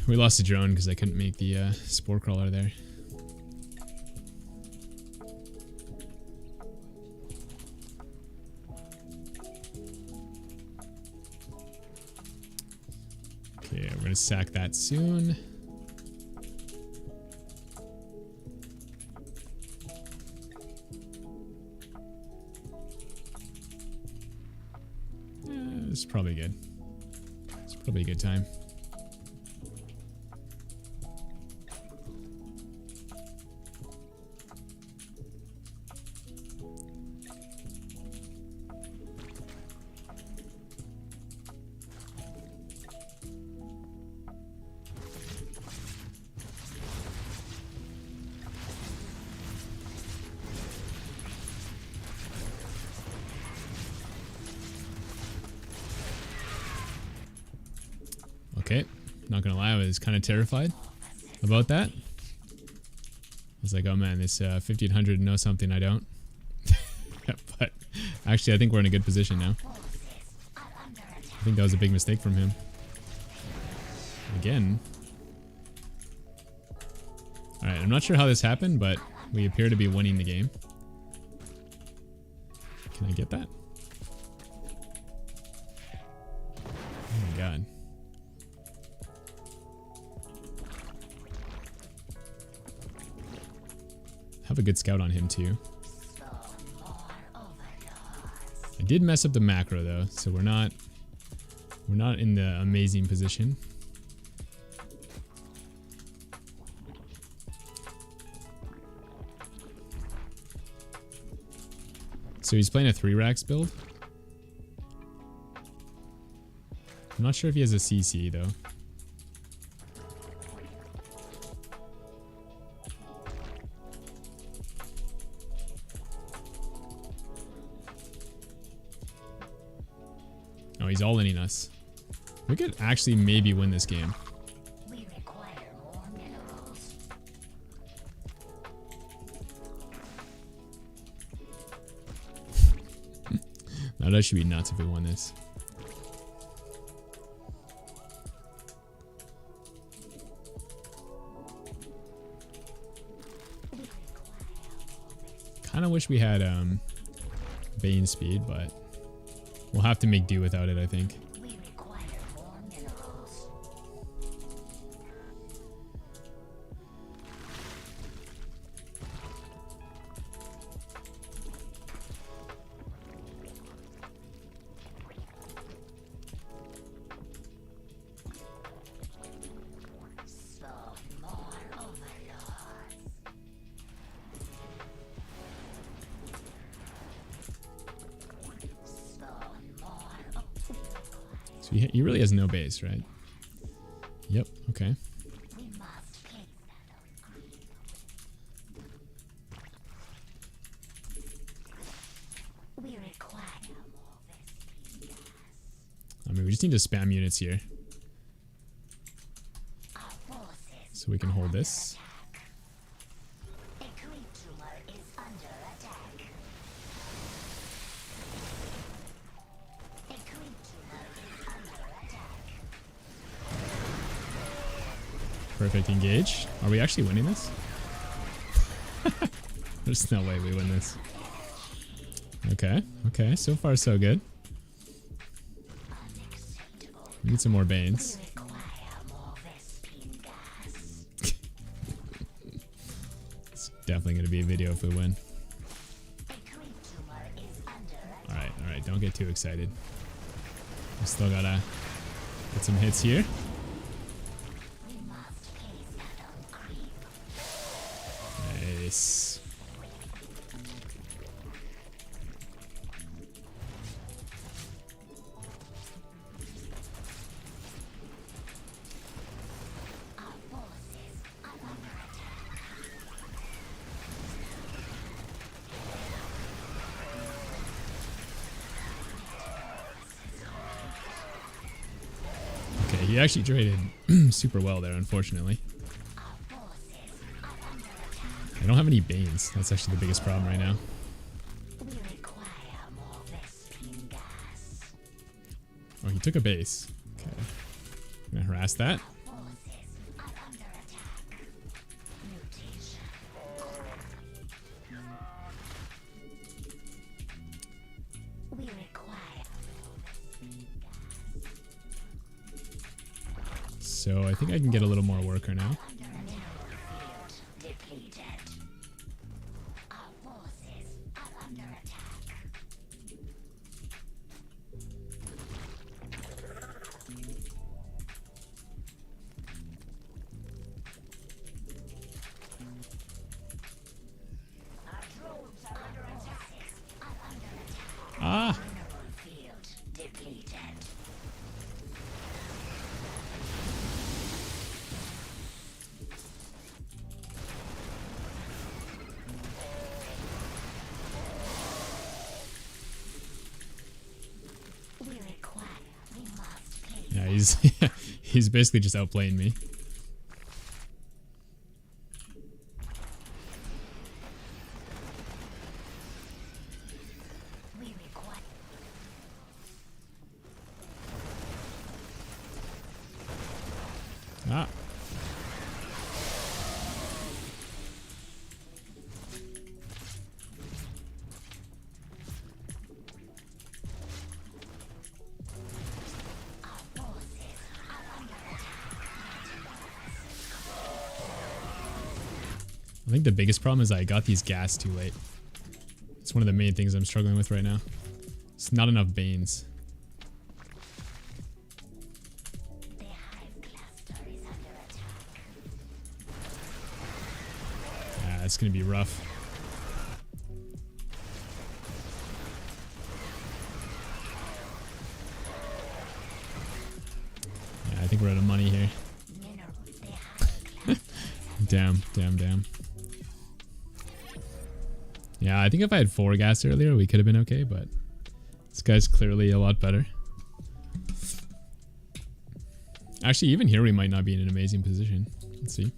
We lost the drone because I couldn't make the spore crawler there. Okay, we're gonna sack that soon. This is probably good. It's probably a good time. Okay, not gonna lie, I was kind of terrified about that. was like, oh man, this 1500 knows something I don't. But actually, I think we're in a good position now. I think that was a big mistake from him. Again. Alright, I'm not sure how this happened, but we appear to be winning the game. Can I get that? Oh my god. Have a good scout on him too. I did mess up the macro though, so we're not in the amazing position. So he's playing a 3-racks build. I'm not sure if he has a CC though. Oh, he's all-inning us. We could actually maybe win this game. We require more minerals. Now that should be nuts if we won this. Kind of wish we had Bane speed, but we'll have to make do without it, I think. We require more minerals. Spawn more overlords. So he really has no base, right? Yep, okay. We must place that on creep. We require more Vespine gas. I mean, we just need to spam units here Our forces so we can hold this. a creep tumor is under attack. A creep tumor is under attack. Perfect engage. Are we actually winning this? There's no way we win this. Okay, okay. So far, so good. Unacceptable. We need some more Banes. We require more Vespine gas. It's definitely going to be a video if we win. A creep tumor is under attack. Alright, don't get too excited. We still gotta get some hits here. We must place that on creep. Nice. Our forces are under attack. Okay, he actually traded super well there, unfortunately. Our forces are under attack. I don't have any Banes. That's actually the biggest problem right now. We require more Vespine gas. Oh, he took a base. Okay. I'm gonna harass that. Forces are under attack. Mutation. We require more Vespine gas. So I think I can get a little more worker now. Under mineral field depleted. Our forces are under attack. Our troops are under attack. Are under attack. Ah! Mineral field depleted. We require. We must place. Yeah, he's basically just outplaying me. Ah. I think the biggest problem is I got these gas too late. It's one of the main things I'm struggling with right now. It's not enough Banes. The hive cluster is under attack. Yeah, it's gonna be rough. Yeah, I think we're out of money here. Minerals. The hive cluster. Damn. Yeah, I think if I had 4 gas earlier, we could have been okay, but this guy's clearly a lot better. Actually, even here we might not be in an amazing position. Let's see.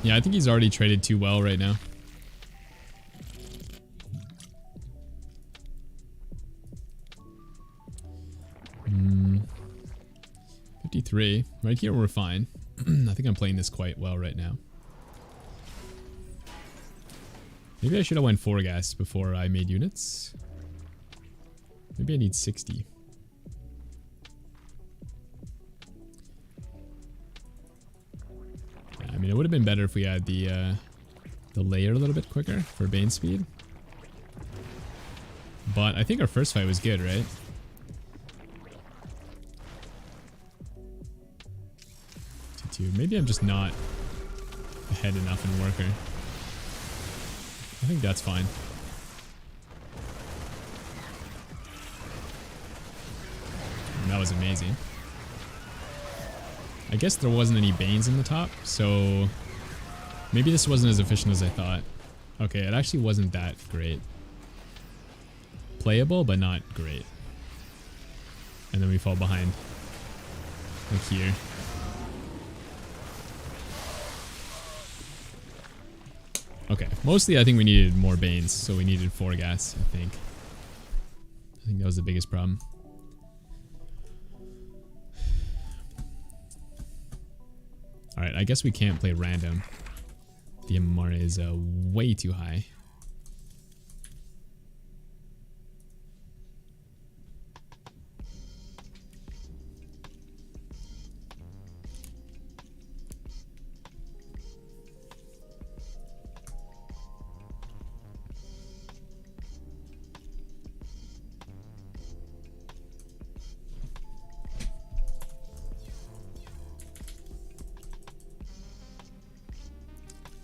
Yeah, I think he's already traded too well right now. Hmm. 53. Right here we're fine. I think I'm playing this quite well right now. Maybe I should have went 4 gas before I made units. Maybe I need 60. Yeah, I mean, it would have been better if we had the layer a little bit quicker for Bane speed. But I think our first fight was good, right? T2. Maybe I'm just not ahead enough in worker. I think that's fine. And that was amazing. I guess there wasn't any Banes in the top, so maybe this wasn't as efficient as I thought. Okay, it actually wasn't that great. Playable, but not great. And then we fall behind. Like here. Okay, mostly I think we needed more Banes, so we needed 4 gas, I think. I think that was the biggest problem. Alright, I guess we can't play random. The MMR is way too high.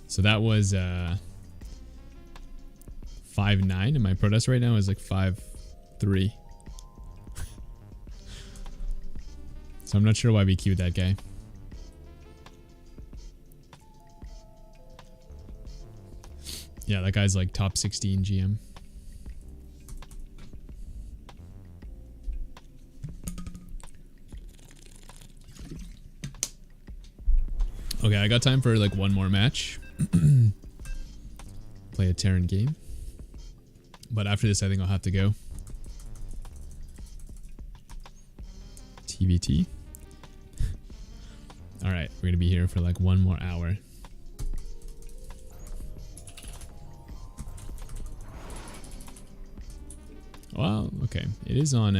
So that was 5-9, and my protest right now is like 5-3. So I'm not sure why we queued that guy. Yeah, that guy's like top 16 GM. Okay, I got time for like one more match. Play a Terran game. But after this, I think I'll have to go. TBT. Alright, we're gonna be here for like 1 more hour. Well, okay. It is on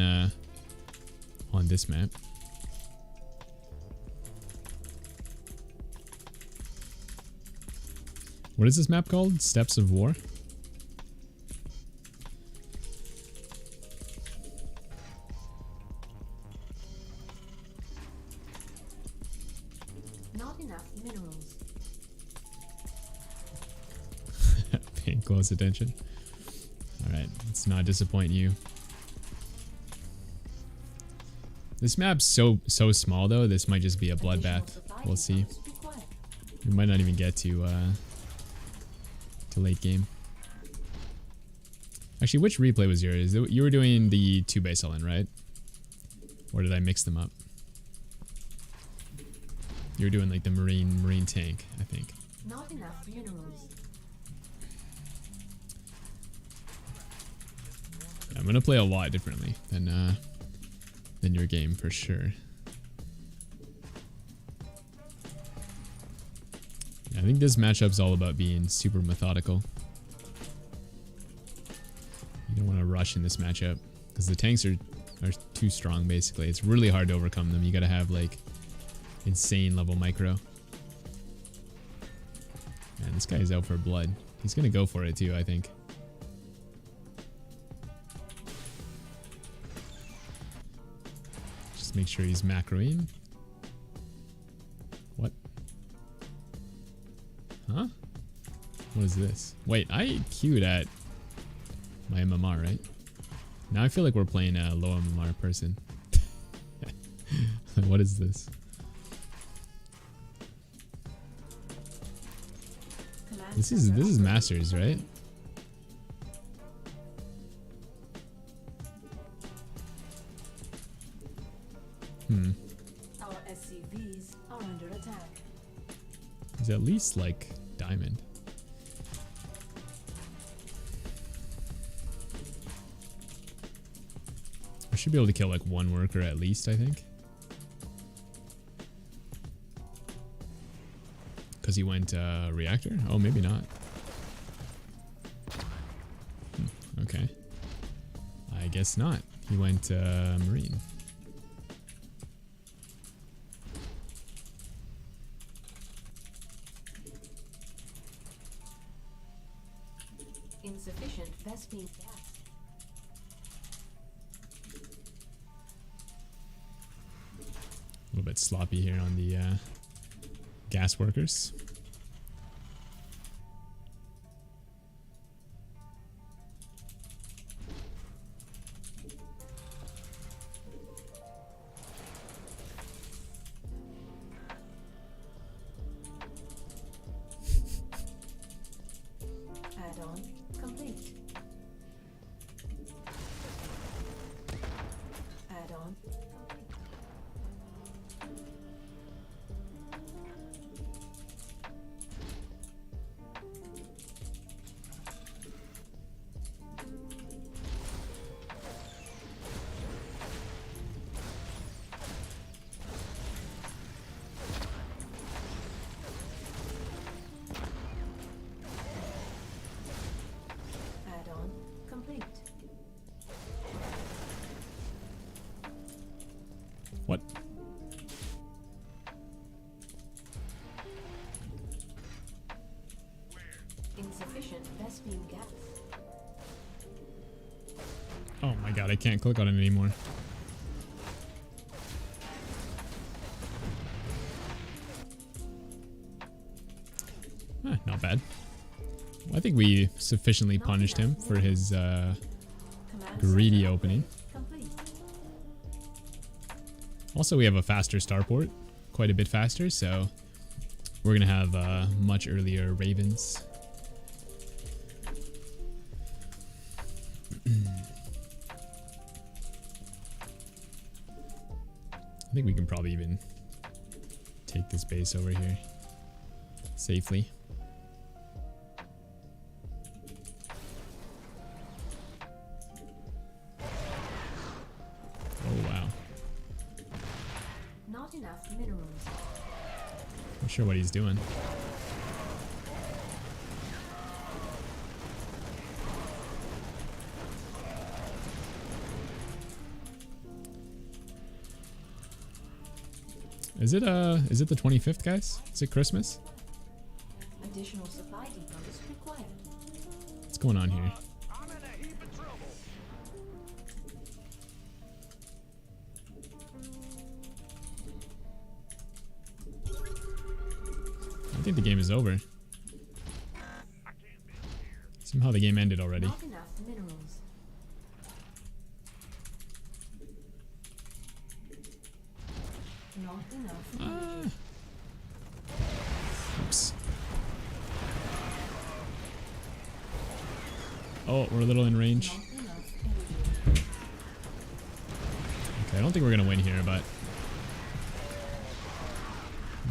this map. What is this map called? Steps of War? Not enough minerals. Paying close attention. Alright, let's not disappoint you. This map's so small though, this might just be a bloodbath. We'll see. We might not even get to late game. Actually, which replay was yours? You were doing the 2 base LN, right? Or did I mix them up? You were doing like the marine tank, I think. Not enough minerals. I'm gonna play a lot differently than your game for sure. I think this matchup's all about being super methodical. You don't want to rush in this matchup because the tanks are too strong basically. It's really hard to overcome them. You gotta have like insane level micro. Man, this guy is out for blood. He's gonna go for it too, I think. Just make sure he's macroing. What? Huh? What is this? Wait, I queued at my MMR, right? Now I feel like we're playing a low MMR person. What is this? This is Masters, right? Our SCVs are under attack. He's at least like diamond. I should be able to kill like one worker at least, I think. Because he went reactor? Oh, maybe not. Okay. I guess not. He went marine. Insufficient Vespine gas. A little bit sloppy here on the gas workers. Add-on complete. Add-on. Add-on complete. What? Insufficient Vespine gas. Oh my god, I can't click on it anymore. Not bad. Well, I think we sufficiently punished him for his Command greedy center opening. complete. Also, we have a faster starport, quite a bit faster, so we're gonna have much earlier ravens. I think we can probably even take this base over here safely. Oh wow. Not enough minerals. Not sure what he's doing. Is it the 25th, guys? Is it Christmas? Additional supply depots required. What's going on here? I'm in a heap of trouble. I think the game is over. I can't be here. Somehow the game ended already. Not enough minerals. Not enough. Oops. Oh, we're a little in range. Not enough energy. Okay, I don't think we're gonna win here, but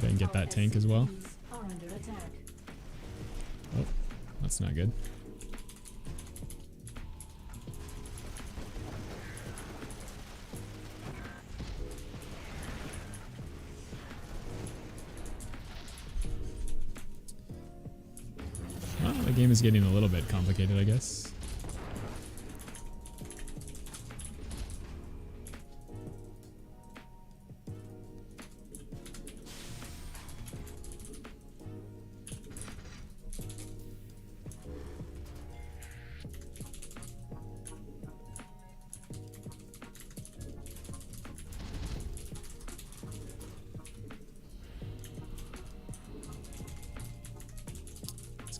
then get that tank as well. SCVs are under attack. Oh, that's not good. game is getting a little bit complicated, I guess.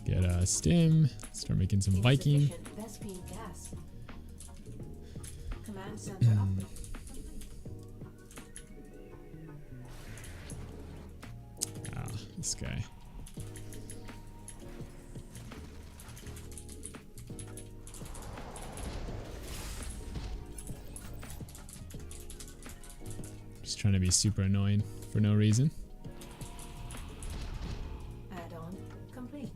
Get a stim, start making some Viking. Vespine gas. Command center up. Ah, this guy. Just trying to be super annoying for no reason. Add-on complete.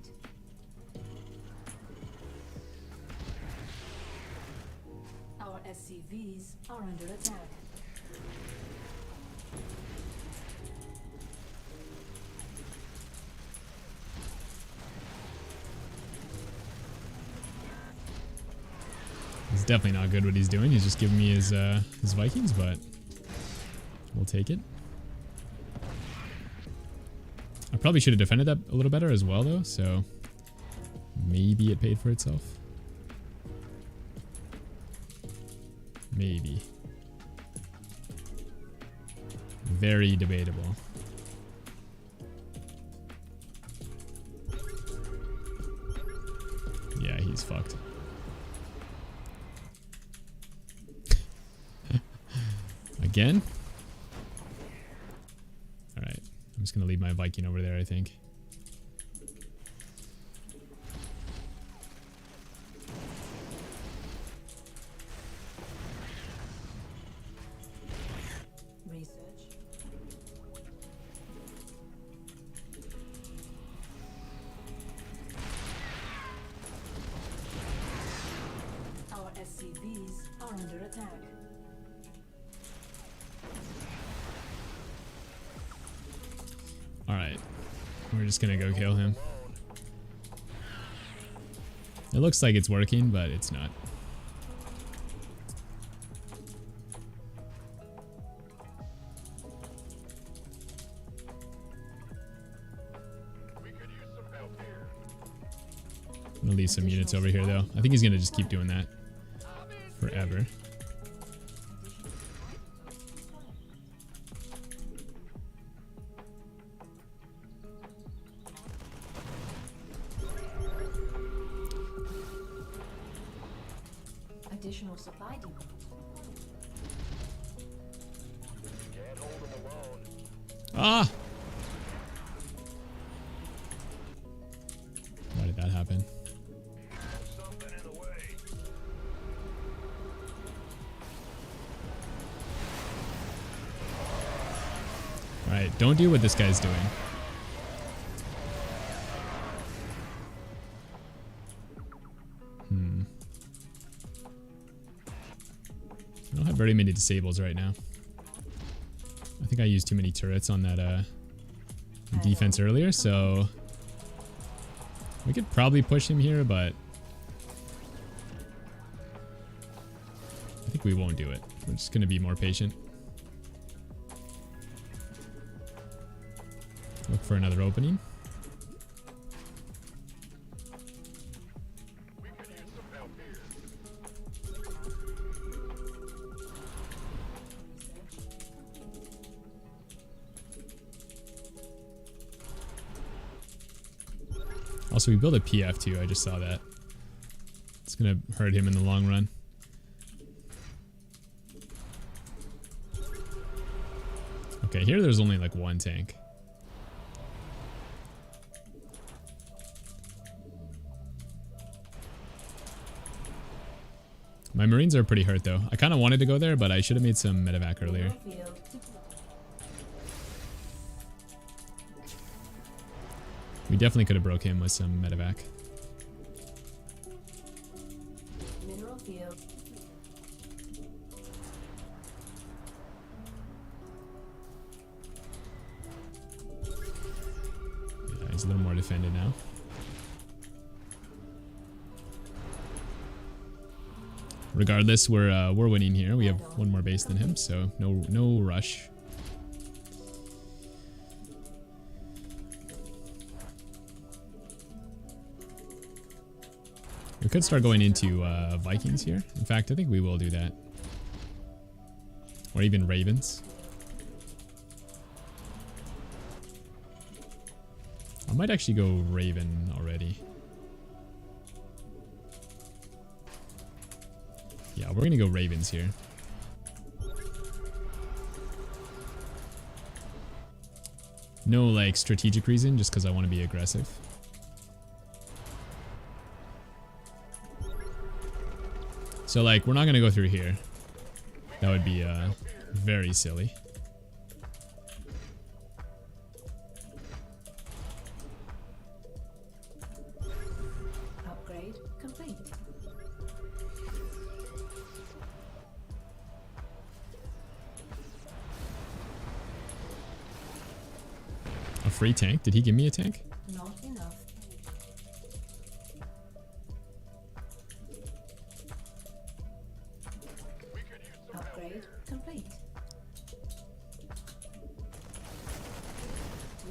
Our SCVs are under attack. It's definitely not good what he's doing. He's just giving me his Vikings, but we'll take it. I probably should have defended that a little better as well, though, so maybe it paid for itself. Maybe. Very debatable. Yeah, he's fucked. Again? Alright. I'm just gonna leave my Viking over there, I think. Research. Our SCVs are under attack. Alright. We're just gonna go kill him. It looks like it's working, but it's not. We could use some help here. I'm gonna leave some units over here, though. I think he's gonna just keep doing that forever. Additional supply depot. Can't hold them alone. Ah! Why did that happen? There's something in the way. Alright, don't do what this guy's doing. I don't have very many disables right now. I think I used too many turrets on that defense earlier, so we could probably push him here, but I think we won't do it. We're just going to be more patient. Look for another opening. We could use some help here. Also, we build a PF too. I just saw that. It's going to hurt him in the long run. Okay, here there's only like one tank. My Marines are pretty hurt though. I kind of wanted to go there, but I should have made some medevac earlier. Field deployed. We definitely could have broke him with some medevac. Mineral field. Yeah, he's a little more defended now. Regardless, we're winning here. We have one more base than him, so no rush. We could start going into Vikings here. In fact, I think we will do that. Or even Ravens. I might actually go Raven already. Yeah, we're gonna go Ravens here. No, like, strategic reason, just because I want to be aggressive. So, like, we're not gonna go through here. That would be very silly. Upgrade complete. A free tank? Did he give me a tank? Not enough. Upgrade complete.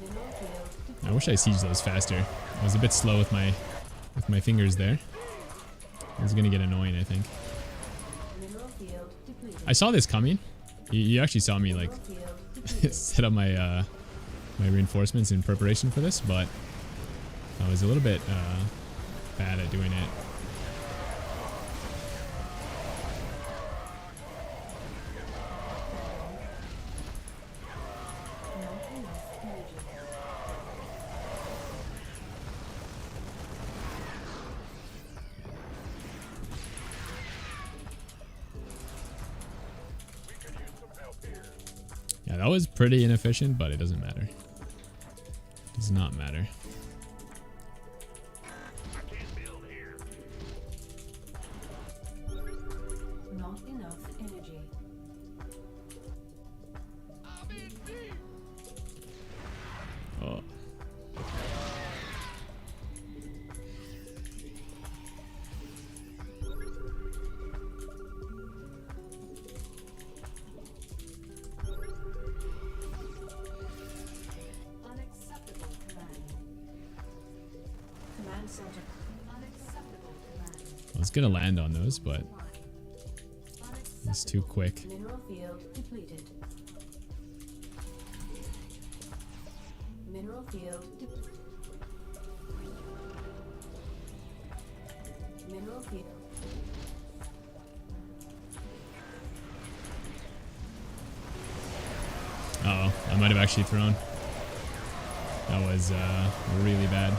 Mineral field I wish I sieged those faster. I was a bit slow with my fingers there. It was gonna get annoying, I think. mineral field depleted. I saw this coming. You actually saw me like Mineral field depleted. set up my my reinforcements in preparation for this, but I was a little bit bad at doing it. Not enough energy. Yeah, that was pretty inefficient, but it doesn't matter. Does not matter. Not enough energy. Oh. Unacceptable command. Command center. Unacceptable command. I was gonna land on those, but it's too quick. Mineral field depleted. Mineral field depleted. Mineral field. Uh oh, I might have actually thrown. That was really bad.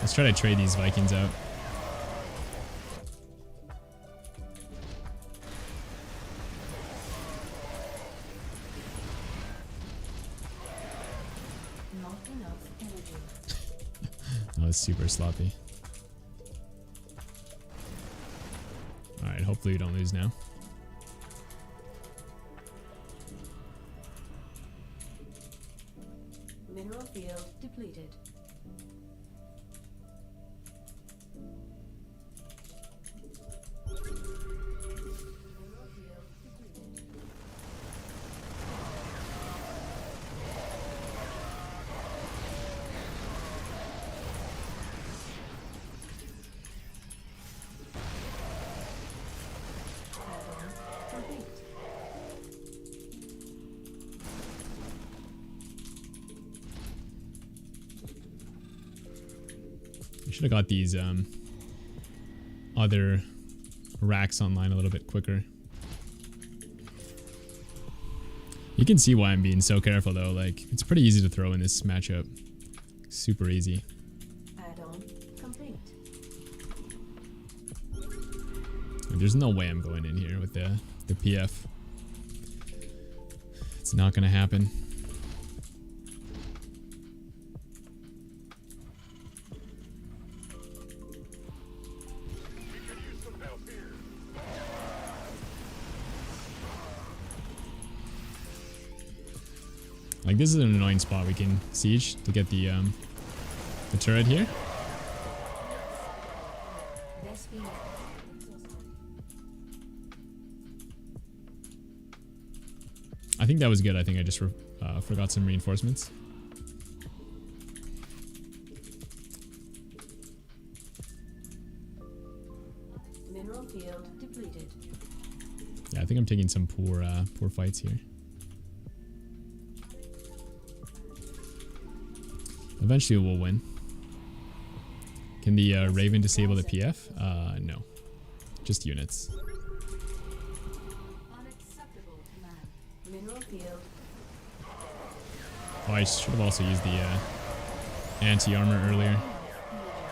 Let's try to trade these Vikings out. Not enough energy. That was super sloppy. Alright, hopefully we don't lose now. Mineral field depleted. Mineral field depleted. Add-on complete. I should have got these other racks online a little bit quicker. You can see why I'm being so careful though. Like, it's pretty easy to throw in this matchup. Super easy. Add-on complete. Like, there's no way I'm going in here with the PF. It's not gonna happen. Like, this is an annoying spot we can siege to get the turret here. I think that was good. I think I just forgot some reinforcements. Mineral field depleted. Yeah, I think I'm taking some poor fights here. Eventually we'll win. Can the Raven disable the PF? No. Just units. Unacceptable command. Mineral field. Oh, I should have also used the anti-armor earlier.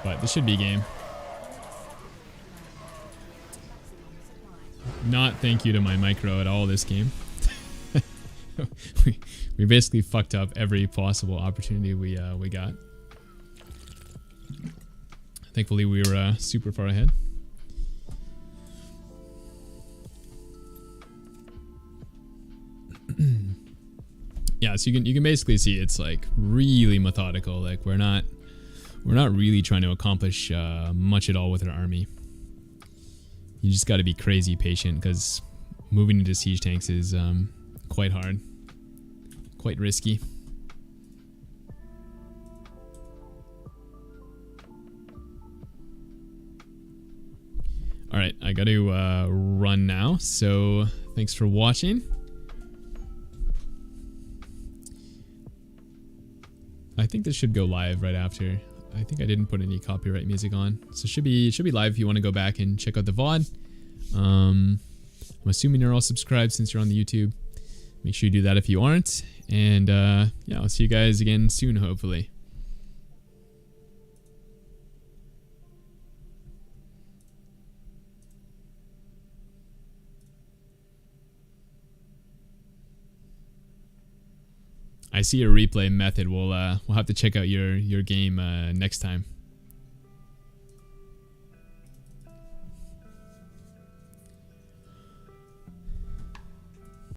But this should be game. Not thank you to my micro at all this game. we basically fucked up every possible opportunity we got. Thankfully we were super far ahead. Yeah, so you can basically see it's like really methodical. Like we're not really trying to accomplish much at all with our army. You just got to be crazy patient because moving into siege tanks is quite hard, quite risky. All right, I got to run now. So thanks for watching. I think this should go live right after. I think I didn't put any copyright music on, so it should be live if you want to go back and check out the VOD. I'm assuming you're all subscribed since you're on the YouTube. Make sure you do that if you aren't, and yeah, I'll see you guys again soon, hopefully. I see a replay method. We'll have to check out your game next time.